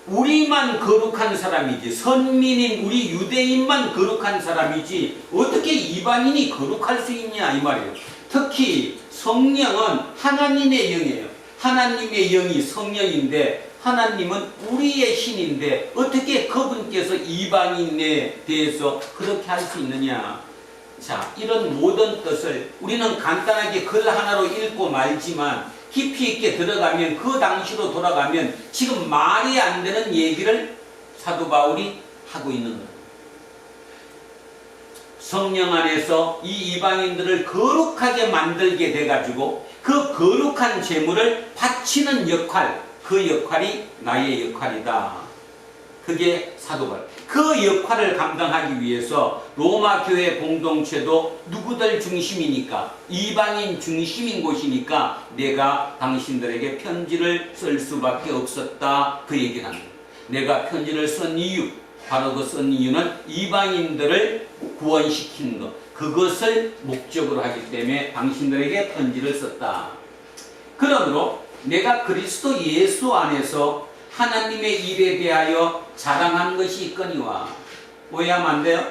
Speaker 1: 우리만 거룩한 사람이지, 선민인 우리 유대인만 거룩한 사람이지 어떻게 이방인이 거룩할 수 있냐 이 말이에요. 특히 성령은 하나님의 영이에요. 하나님의 영이 성령인데 하나님은 우리의 신인데 어떻게 그분께서 이방인에 대해서 그렇게 할 수 있느냐. 자, 이런 모든 뜻을 우리는 간단하게 글 하나로 읽고 말지만 깊이 있게 들어가면 그 당시로 돌아가면 지금 말이 안 되는 얘기를 사도 바울이 하고 있는 거예요. 성령 안에서 이 이방인들을 거룩하게 만들게 돼가지고 그 거룩한 제물을 바치는 역할, 그 역할이 나의 역할이다. 그게 사도 바울. 그 역할을 감당하기 위해서 로마 교회 공동체도 누구들 중심이니까, 이방인 중심인 곳이니까 내가 당신들에게 편지를 쓸 수밖에 없었다. 그 얘기를 합니다. 내가 편지를 쓴 이유, 바로 그 쓴 이유는 이방인들을 구원시키는 것, 그것을 목적으로 하기 때문에 당신들에게 편지를 썼다. 그러므로 내가 그리스도 예수 안에서 하나님의 일에 대하여 자랑하는 것이 있거니와. 오해하면 안 돼요?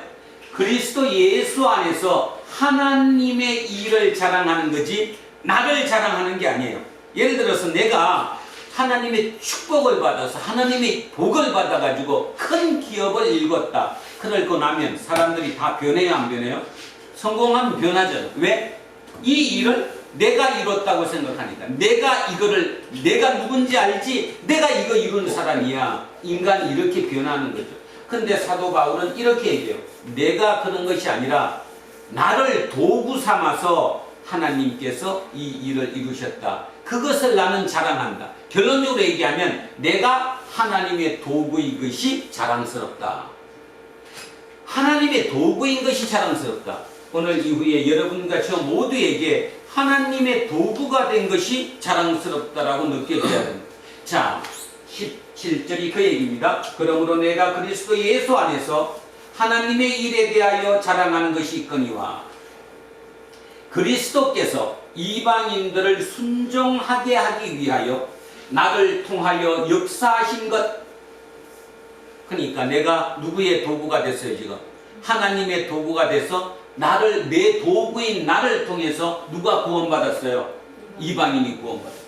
Speaker 1: 그리스도 예수 안에서 하나님의 일을 자랑하는 거지 나를 자랑하는 게 아니에요. 예를 들어서 내가 하나님의 축복을 받아서 하나님의 복을 받아가지고 큰 기업을 읽었다. 그러고 나면 사람들이 다 변해요, 안 변해요? 성공하면 변하잖아요. 왜? 이 일을 내가 이뤘다고 생각하니까. 내가 누군지 알지? 내가 이거 이룬 사람이야. 인간이 이렇게 변하는 거죠. 근데 사도 바울은 이렇게 얘기해요. 내가 그런 것이 아니라 나를 도구 삼아서 하나님께서 이 일을 이루셨다. 그것을 나는 자랑한다. 결론적으로 얘기하면 내가 하나님의 도구인 것이 자랑스럽다. 하나님의 도구인 것이 자랑스럽다. 오늘 이후에 여러분과 저 모두에게 하나님의 도구가 된 것이 자랑스럽다라고 느껴져야 됩니다. 자, 17절이 그 얘기입니다. 그러므로 내가 그리스도 예수 안에서 하나님의 일에 대하여 자랑하는 것이 있거니와. 그리스도께서 이방인들을 순종하게 하기 위하여 나를 통하여 역사하신 것. 그러니까 내가 누구의 도구가 됐어요 지금? 하나님의 도구가 돼서 내 도구인 나를 통해서 누가 구원받았어요? 이방인이 구원받았어요.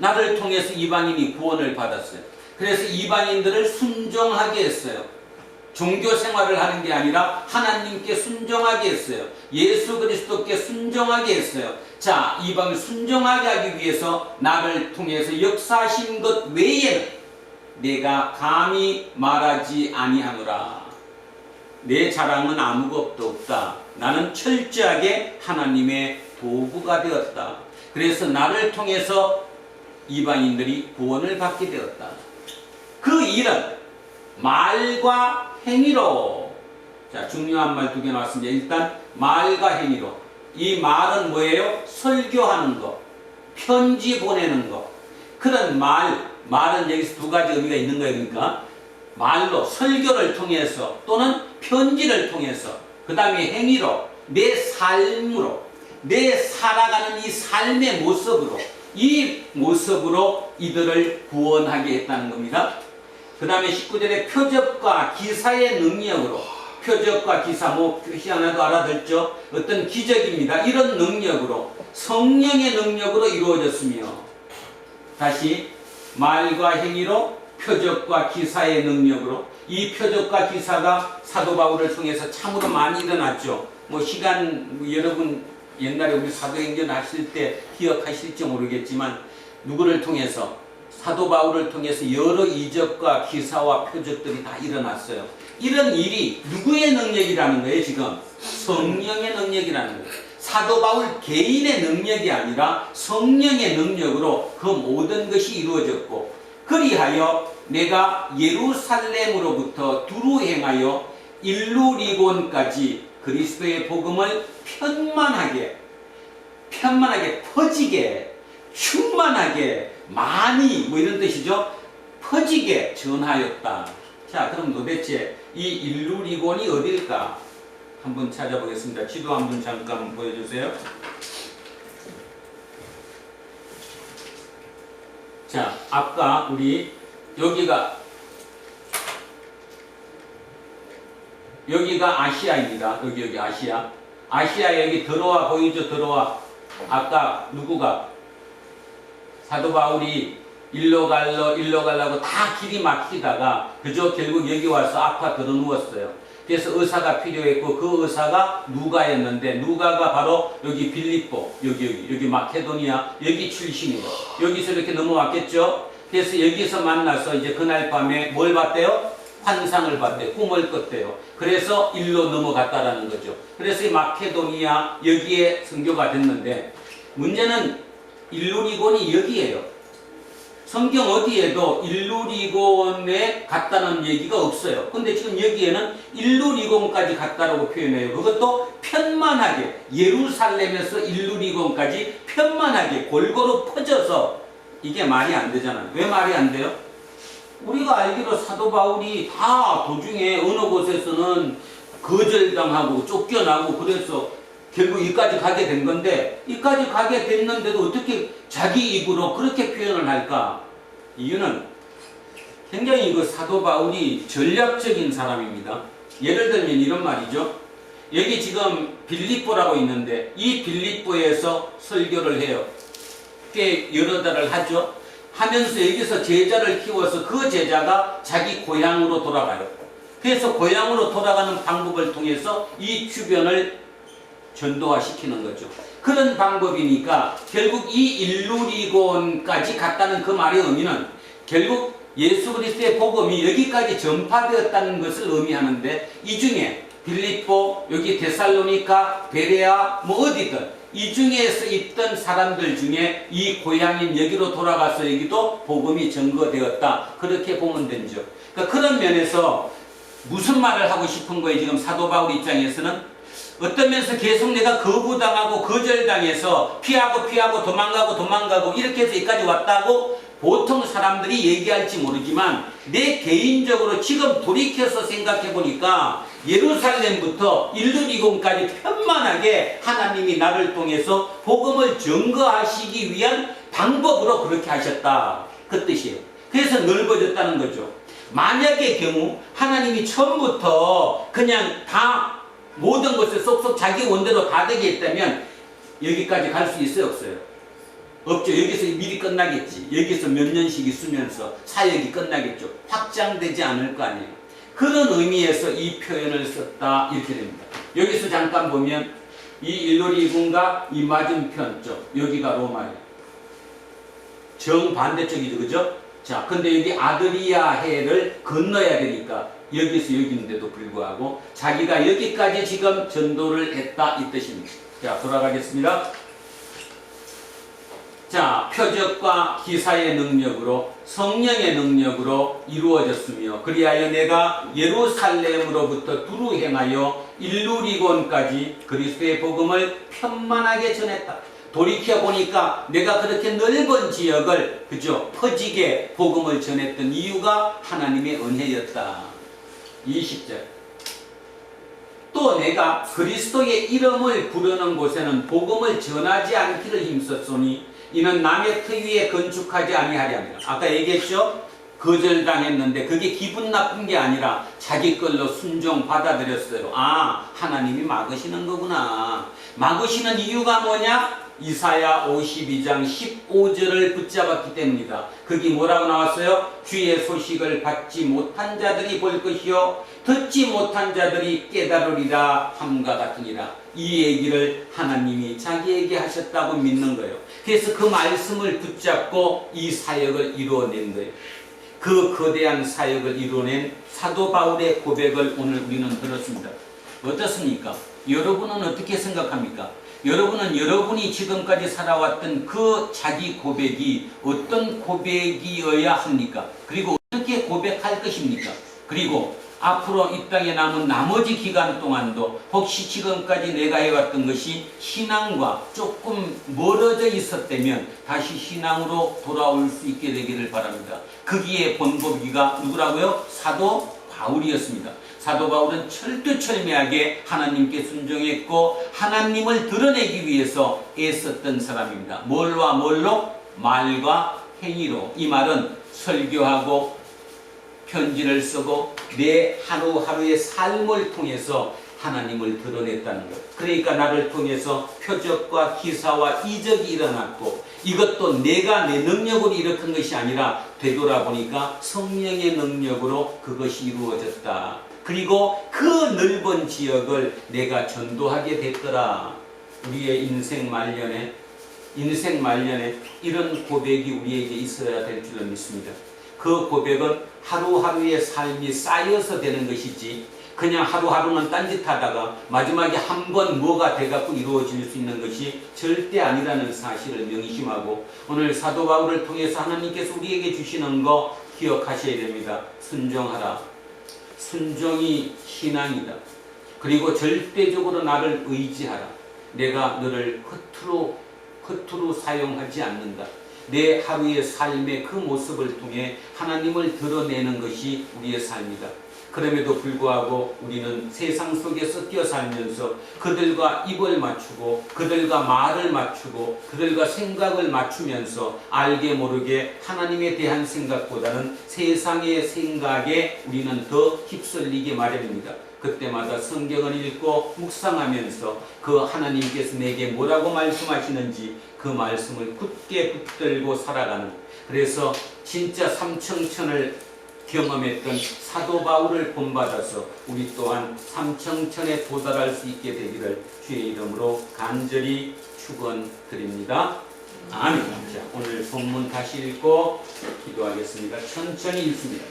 Speaker 1: 나를 통해서 이방인이 구원을 받았어요. 그래서 이방인들을 순종하게 했어요. 종교 생활을 하는 게 아니라 하나님께 순종하게 했어요. 예수 그리스도께 순종하게 했어요. 자, 이방을 순종하게 하기 위해서 나를 통해서 역사하신 것 외에는 내가 감히 말하지 아니하노라. 내 자랑은 아무것도 없다. 나는 철저하게 하나님의 도구가 되었다. 그래서 나를 통해서 이방인들이 구원을 받게 되었다. 그 일은 말과 행위로. 자, 중요한 말 두 개 나왔습니다. 일단 말과 행위로. 이 말은 뭐예요? 설교하는 거, 편지 보내는 거. 그런 말은 여기서 두 가지 의미가 있는 거예요. 그러니까 말로, 설교를 통해서 또는 편지를 통해서, 그 다음에 행위로, 내 삶으로, 내 살아가는 이 삶의 모습으로, 이 모습으로 이들을 구원하게 했다는 겁니다. 그 다음에 19절에 표적과 기사의 능력으로, 표적과 기사, 뭐 표시 하나도 알아듣죠? 어떤 기적입니다. 이런 능력으로, 성령의 능력으로 이루어졌으며, 다시 말과 행위로, 표적과 기사의 능력으로. 이 표적과 기사가 사도 바울을 통해서 참으로 많이 일어났죠. 뭐 시간, 여러분 옛날에 우리 사도행전 하실 때 기억하실지 모르겠지만 누구를 통해서, 사도 바울을 통해서 여러 이적과 기사와 표적들이 다 일어났어요. 이런 일이 누구의 능력이라는 거예요? 지금 성령의 능력이라는 거예요. 사도 바울 개인의 능력이 아니라 성령의 능력으로 그 모든 것이 이루어졌고, 그리하여 내가 예루살렘으로부터 두루 행하여 일루리곤까지 그리스도의 복음을 편만하게 퍼지게, 충만하게, 많이, 뭐 이런 뜻이죠. 퍼지게 전하였다. 자, 그럼 도대체 이 일루리곤이 어딜까? 한번 찾아보겠습니다. 지도 한번 잠깐 보여주세요. 자, 아까 우리 여기가 아시아입니다. 여기 아시아. 아시아 여기 들어와 보이죠? 들어와. 아까 누구가 사도 바울이 일로 가려고 다 길이 막히다가 그저 결국 여기 와서 아파 들어 누웠어요. 그래서 의사가 필요했고 그 의사가 누가였는데, 누가가 바로 여기 빌립보, 여기 마케도니아 여기 출신이에요. 여기서 이렇게 넘어왔겠죠. 그래서 여기서 만나서 이제 그날 밤에 뭘 봤대요? 환상을 봤대요. 꿈을 꿨대요. 그래서 일로 넘어갔다라는 거죠. 그래서 이 마케도니아 여기에 선교가 됐는데, 문제는 일루리곤이 여기에요. 성경 어디에도 일루리곤에 갔다는 얘기가 없어요. 근데 지금 여기에는 일루리곤까지 갔다라고 표현해요. 그것도 편만하게, 예루살렘에서 일루리곤까지 편만하게 골고루 퍼져서. 이게 말이 안 되잖아요. 왜 말이 안 돼요? 우리가 알기로 사도 바울이 다 도중에 어느 곳에서는 거절당하고 쫓겨나고 그래서 결국 여기까지 가게 된 건데, 여기까지 가게 됐는데도 어떻게 자기 입으로 그렇게 표현을 할까? 이유는 굉장히 그 사도 바울이 전략적인 사람입니다. 예를 들면 이런 말이죠. 여기 지금 빌립보라고 있는데 이 빌립보에서 설교를 해요. 꽤 여러 달을 하죠. 하면서 여기서 제자를 키워서 그 제자가 자기 고향으로 돌아가요. 그래서 고향으로 돌아가는 방법을 통해서 이 주변을 전도화시키는 거죠. 그런 방법이니까 결국 이 일루리곤까지 갔다는 그 말의 의미는 결국 예수 그리스도의 복음이 여기까지 전파되었다는 것을 의미하는데, 이 중에 빌립보, 여기 데살로니가, 베레아, 뭐 어디든 이 중에서 있던 사람들 중에 이 고향인 여기로 돌아가서 여기도 복음이 전거되었다. 그렇게 보면 되죠. 그러니까 그런 면에서 무슨 말을 하고 싶은 거예요? 지금 사도 바울 입장에서는 어떤 면에서 계속 내가 거부당하고 거절당해서 피하고 도망가고 이렇게 해서 여기까지 왔다고 보통 사람들이 얘기할지 모르지만, 내 개인적으로 지금 돌이켜서 생각해 보니까 예루살렘부터 일루리곤까지 편만하게 하나님이 나를 통해서 복음을 증거하시기 위한 방법으로 그렇게 하셨다. 그 뜻이에요. 그래서 넓어졌다는 거죠. 만약의 경우 하나님이 처음부터 그냥 다 모든 것을 쏙쏙 자기 원대로 다 되게 했다면 여기까지 갈 수 있어요? 없어요? 없죠. 여기서 미리 끝나겠지. 여기서 몇 년씩 있으면서 사역이 끝나겠죠. 확장되지 않을 거 아니에요. 그런 의미에서 이 표현을 썼다 이렇게 됩니다. 여기서 잠깐 보면 이 일놀이군과 이 맞은편 쪽 여기가 로마예요. 정반대쪽이죠. 그죠? 자, 근데 여기 아드리아 해를 건너야 되니까 여기서 여기 있는데도 불구하고 자기가 여기까지 지금 전도를 했다 이 뜻입니다. 자, 돌아가겠습니다. 자, 표적과 기사의 능력으로 성령의 능력으로 이루어졌으며 그리하여 내가 예루살렘으로부터 두루 행하여 일루리곤까지 그리스도의 복음을 편만하게 전했다. 돌이켜 보니까 내가 그렇게 넓은 지역을 그죠 퍼지게 복음을 전했던 이유가 하나님의 은혜였다. 20절. 또 내가 그리스도의 이름을 부르는 곳에는 복음을 전하지 않기를 힘썼으니 이는 남의 터 위에 건축하지 아니하려 함이라. 아까 얘기했죠? 거절당했는데 그게 기분 나쁜 게 아니라 자기 걸로 순종 받아들였어요. 아, 하나님이 막으시는 거구나. 막으시는 이유가 뭐냐? 이사야 52장 15절을 붙잡았기 때문이다. 거기 뭐라고 나왔어요? 주의 소식을 받지 못한 자들이 볼 것이요 듣지 못한 자들이 깨달으리라 함과 같으니라. 이 얘기를 하나님이 자기에게 하셨다고 믿는 거예요. 그래서 그 말씀을 붙잡고 이 사역을 이루어낸 거예요. 그 거대한 사역을 이루어낸 사도 바울의 고백을 오늘 우리는 들었습니다. 어떻습니까? 여러분은 어떻게 생각합니까? 여러분은 여러분이 지금까지 살아왔던 그 자기 고백이 어떤 고백이어야 합니까? 그리고 어떻게 고백할 것입니까? 그리고 앞으로 이 땅에 남은 나머지 기간 동안도 혹시 지금까지 내가 해왔던 것이 신앙과 조금 멀어져 있었다면 다시 신앙으로 돌아올 수 있게 되기를 바랍니다. 거기에 본보기가 누구라고요? 사도 바울이었습니다. 사도 바울은 철두철미하게 하나님께 순종했고 하나님을 드러내기 위해서 애썼던 사람입니다. 뭘로? 말과 행위로. 이 말은 설교하고 편지를 쓰고 내 하루하루의 삶을 통해서 하나님을 드러냈다는 것. 그러니까 나를 통해서 표적과 기사와 이적이 일어났고 이것도 내가 내 능력으로 일으킨 것이 아니라 되돌아보니까 성령의 능력으로 그것이 이루어졌다. 그리고 그 넓은 지역을 내가 전도하게 됐더라. 우리의 인생 말년에 이런 고백이 우리에게 있어야 될 줄로 믿습니다. 그 고백은 하루하루의 삶이 쌓여서 되는 것이지 그냥 하루하루는 딴짓하다가 마지막에 한 번 뭐가 돼갖고 이루어질 수 있는 것이 절대 아니라는 사실을 명심하고 오늘 사도 바울을 통해서 하나님께서 우리에게 주시는 거 기억하셔야 됩니다. 순종하라. 순종이 신앙이다. 그리고 절대적으로 나를 의지하라. 내가 너를 허투루 사용하지 않는다. 내 하루의 삶의 그 모습을 통해 하나님을 드러내는 것이 우리의 삶이다. 그럼에도 불구하고 우리는 세상 속에서 뛰어 살면서 그들과 입을 맞추고 그들과 말을 맞추고 그들과 생각을 맞추면서 알게 모르게 하나님에 대한 생각보다는 세상의 생각에 우리는 더 휩쓸리게 마련입니다. 그때마다 성경을 읽고 묵상하면서 그 하나님께서 내게 뭐라고 말씀하시는지 그 말씀을 굳게 붙들고 살아가는, 그래서 진짜 삼청천을 경험했던 사도 바울을 본받아서 우리 또한 삼청천에 도달할 수 있게 되기를 주의 이름으로 간절히 축원드립니다. 아멘. 자, 오늘 본문 다시 읽고 기도하겠습니다. 천천히 읽습니다.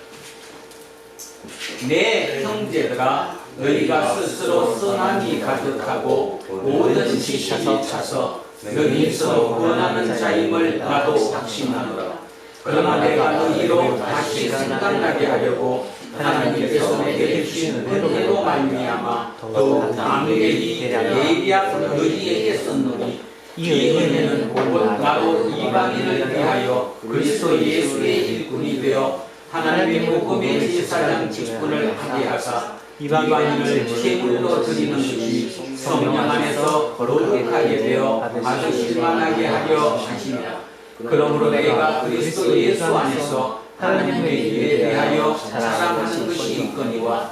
Speaker 1: 내 형제들아, 너희가 스스로 선함이 가득하고 모든 지식이 차서 너희 서로 원하는 자임을 나도 확신하노라. 그러나 내가 너희로 다시 생각나게 하려고 하나님께서 내게 주신 은혜로 말미암아 더욱 남에게 예리하고 너희에게 썼노니 이 은혜는 곧 나로 이방인을 위하여 그리스도 예수의 일꾼이 되어 하나님의 복음의 제사장 직분을 하게 하사 이방인을 제물로 드리는 것이 성령 안에서 거룩하게 되어 받으실 만하게 하려 하시니라. 그러므로 내가 그리스도 예수 안에서 하나님의 일에 대하여 자랑하는 것이 있거니와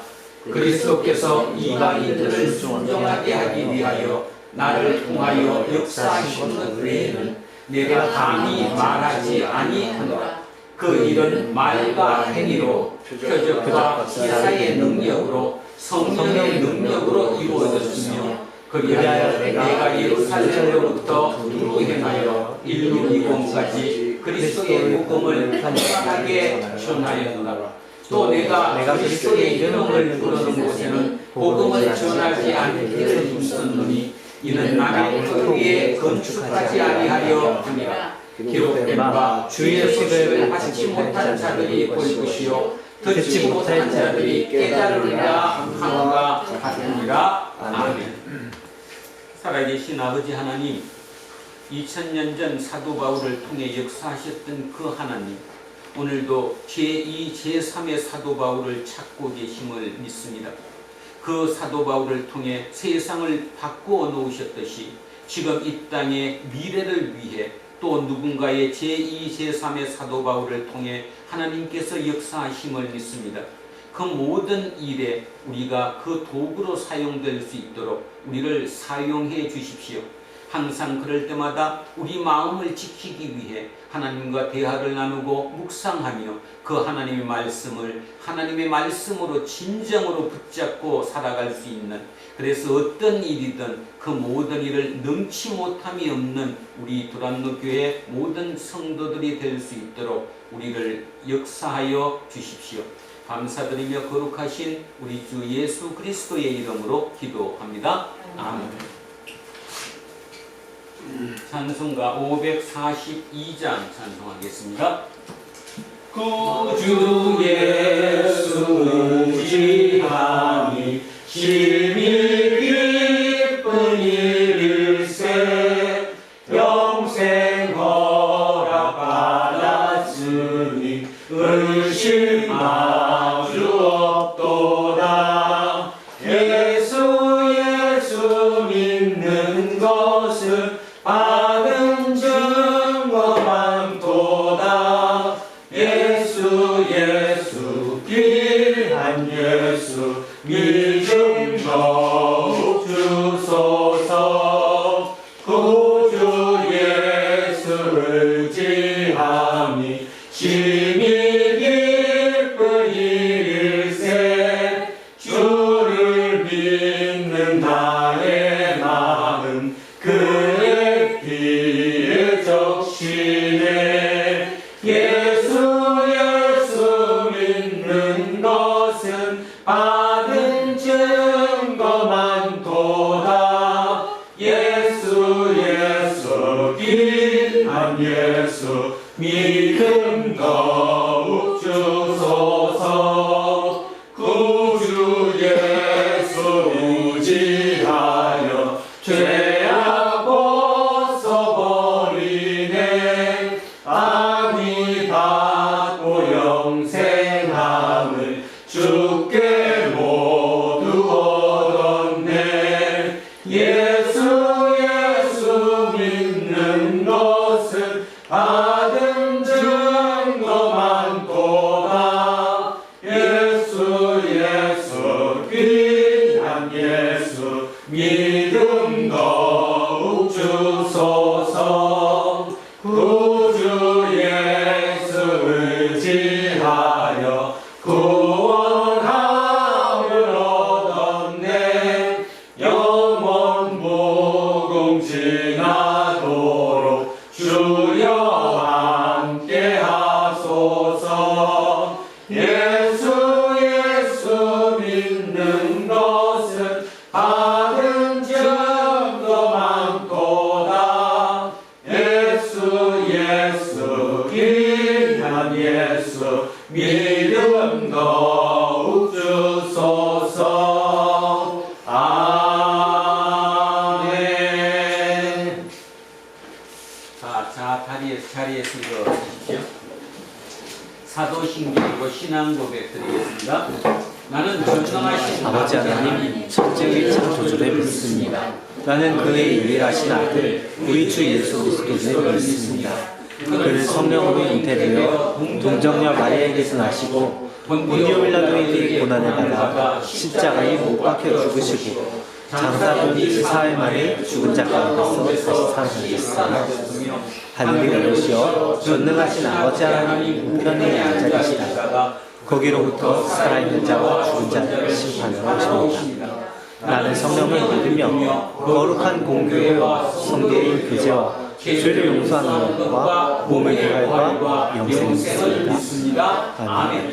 Speaker 1: 그리스도께서 이방인들을 순종하게 하기 위하여 나를 통하여 역사하신 것 외에는 내가 감히 말하지 아니하노라. 그 일은 말과 행위로 표적과 기사의 능력으로 성령의 능력으로 이루어졌으며 그리하여 내가 예루살렘으로부터 두루 행하여 일루 이공까지 그리스도의 복음을 편하게 전하였노라. 또 내가 그리스도의 이름을 부르는 곳에는 복음을 전하지 않기를 힘썼노니 이는 남의 터 위에 건축하지 아니하려 함이라. 기록된 바 주의 소식을 받지 못한 자들이 볼 것이요 듣지 못한 자들이 깨달으리라 함과 같으니라. 아멘. 살아계신 아버지 하나님, 2000년 전 사도 바울을 통해 역사하셨던 그 하나님, 오늘도 제2, 제3의 사도 바울을 찾고 계심을 믿습니다. 그 사도 바울을 통해 세상을 바꾸어 놓으셨듯이 지금 이 땅의 미래를 위해 또 누군가의 제2, 제3의 사도 바울을 통해 하나님께서 역사하심을 믿습니다. 그 모든 일에 우리가 그 도구로 사용될 수 있도록 우리를 사용해 주십시오. 항상 그럴 때마다 우리 마음을 지키기 위해 하나님과 대화를 나누고 묵상하며 그 하나님의 말씀을 하나님의 말씀으로 진정으로 붙잡고 살아갈 수 있는, 그래서 어떤 일이든 그 모든 일을 능치 못함이 없는 우리 두란노 교회 모든 성도들이 될 수 있도록 우리를 역사하여 주십시오. 감사드리며 거룩하신 우리 주 예수 그리스도의 이름으로 기도합니다. 아멘. 찬송가 542장 찬송하겠습니다. 구주 예수 의지하니 심히 기쁜 일일세. 영생 허락 받았으니 의심할 수 없도다. 예수 믿는 것은 받은 증거 많도다. 예수 귀한 예수 믿음 더욱 주소서. 구주 예수 의지하니 심히 기쁜 일일세. 주를 믿는 나의 마음 그의 피에 적시네. 예수 믿는 것은 받은 증거 많도다. 예수 귀한 예수 믿음 더욱 주소서. 구주 예수 의지하여 죄악 벗어버리네. 악이 받고 영생함을 주께 모두 얻었네. 예수 믿는 것은 받은 증거 많도다. 예수 귀한 예수 믿음 더욱 주소서. 구주 예수 의지하여 구원함을 얻었네. 영원 무궁징하도록 주여 함께 하소서. 예수 믿는 것은 받은 증거 많도다. 예수 귀한 예수 믿음 더욱 주소서. 아멘. 자, 자리에서 일어서십시오. 사도신경으로 신앙 고백 드리겠습니다. 나는 전능하신
Speaker 2: 아버지 하나님 첫째의 창조주를 믿습니다. 나는 그의 유일하신 아들 우리 주 예수 그리스도를 믿습니다. 그를 성령으로 잉태되어 동정녀 마리아에게서 나시고 본디오 빌라도에게 고난을 받아 십자가에 못 박혀 죽으시고 장사분 24일 만에 죽은 자 가운데서 다시 살아나셨으며 하늘이 열리시어 전능하신 아버지 하나님 우편에 앉아 계시다가 거기로부터 살아있는 자와 죽은 자를 심판하러 오십니다. 나는 성령을 믿으며 거룩한 공교회와 성도의 교제와 죄를 용서하는 것과 몸의 부활과 영생을 믿습니다. 아멘.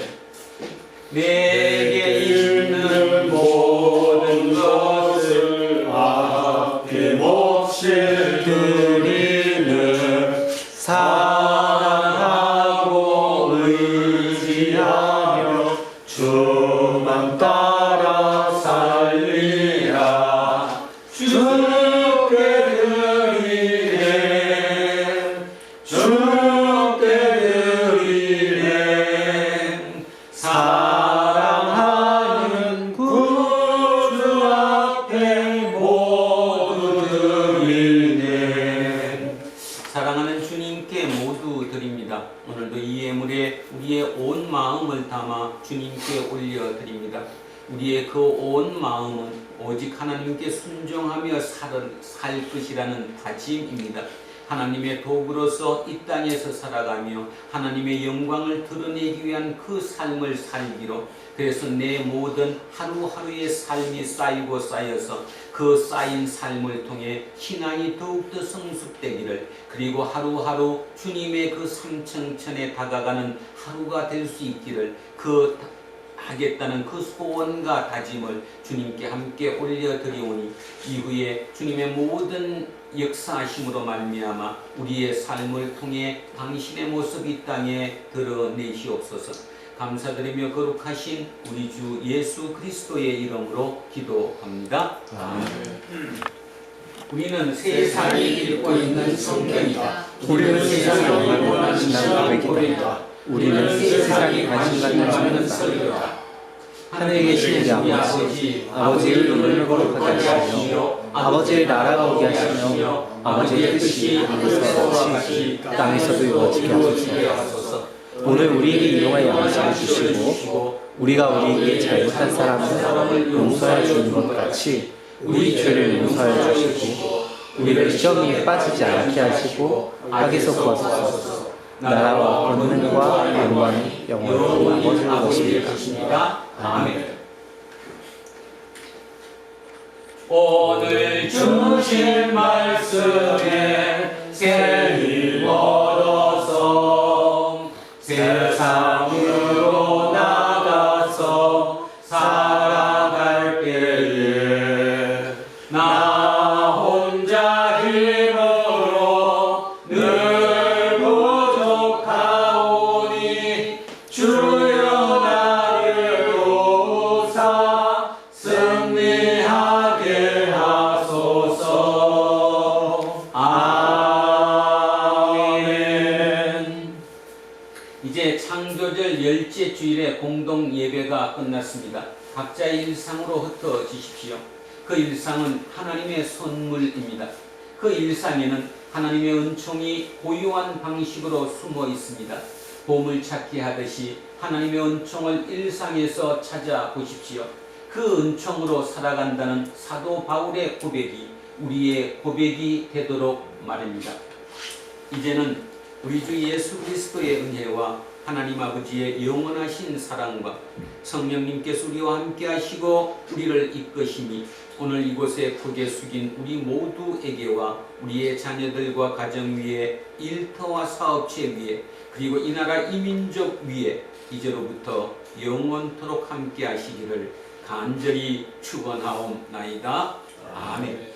Speaker 1: 내게 있는 모든 것을 아낌없이
Speaker 2: 드리는 사랑하고 의지하며 주만 따라 살리라. 주께 드리네, 주께 드리네. 사랑하는 구주 앞에 모두 드리네. 사랑하는 주님께 모두 드립니다. 오늘도 이 예물에 우리의 온 마음을 담아 주님께 올려드립니다. 우리의 그 온 마음은 오직 하나님께 순종하며 살 것이라는 다짐입니다. 하나님의 도구로서 이 땅에서 살아가며 하나님의 영광을 드러내기 위한 그 삶을 살기로, 그래서 내 모든 하루하루의 삶이 쌓이고 쌓여서 그 쌓인 삶을 통해 신앙이 더욱더 성숙되기를, 그리고 하루하루 주님의 그 삼층천에 다가가는 하루가 될 수 있기를, 그 하겠다는 그 소원과 다짐을 주님께 함께 올려드리오니, 이후에 주님의 모든 역사하심으로 말미암아 우리의 삶을 통해 당신의 모습 이 땅에 드러내시옵소서. 감사드리며 거룩하신 우리 주 예수 그리스도의 이름으로 기도합니다. 아멘. 우리는 세상이 읽고 있는 성경이다. 우리는 세상을 원하는 고백이다. 우리는 세상에 관심 갖는 주는다. 하늘에 계신 우리 아버지, 아버지의 이름을 거룩하게 하시며 아버지의 나라가 오게 하시며 아버지의 뜻이 하늘에서 같이 땅에서도 이루어지게 하소서. 오늘 우리에게 일용할 양식을 주시고 우리가 우리에게 잘못한 사람을 용서해 주는 것 같이 우리 죄를 용서해 주시고 우리를 시험에 빠지지 않게 하시고 악에서 구하소서. 나라와 권능과 영광이 영원히 아버지의 것입니다. 아멘.
Speaker 1: 오늘 주신 말씀에 새 힘 얻어서 세상으로 나가서 살아갈 때에 나 혼자 힘으로 늘 부족하오니 주여 나를 도우사 승리하게 하소서. 아멘. 이제 창조절 열째 주일의 공동 예배가 끝났습니다. 각자의 일상으로 흩어지십시오. 그 일상은 하나님의 선물입니다. 그 일상에는 하나님의 은총이 고유한 방식으로 숨어 있습니다. 보물찾기 하듯이 하나님의 은총을 일상에서 찾아보십시오. 그 은총으로 살아간다는 사도 바울의 고백이 우리의 고백이 되도록 말입니다. 이제는 우리 주 예수 그리스도의 은혜와 하나님 아버지의 영원하신 사랑과 성령님께서 우리와 함께 하시고 우리를 이끄시니 오늘 이곳에 고개 숙인 우리 모두에게와 우리의 자녀들과 가정 위에, 일터와 사업체 위에, 그리고 이 나라 이 민족 위에 이제로부터 영원토록 함께 하시기를 간절히 축원하옵나이다. 아멘.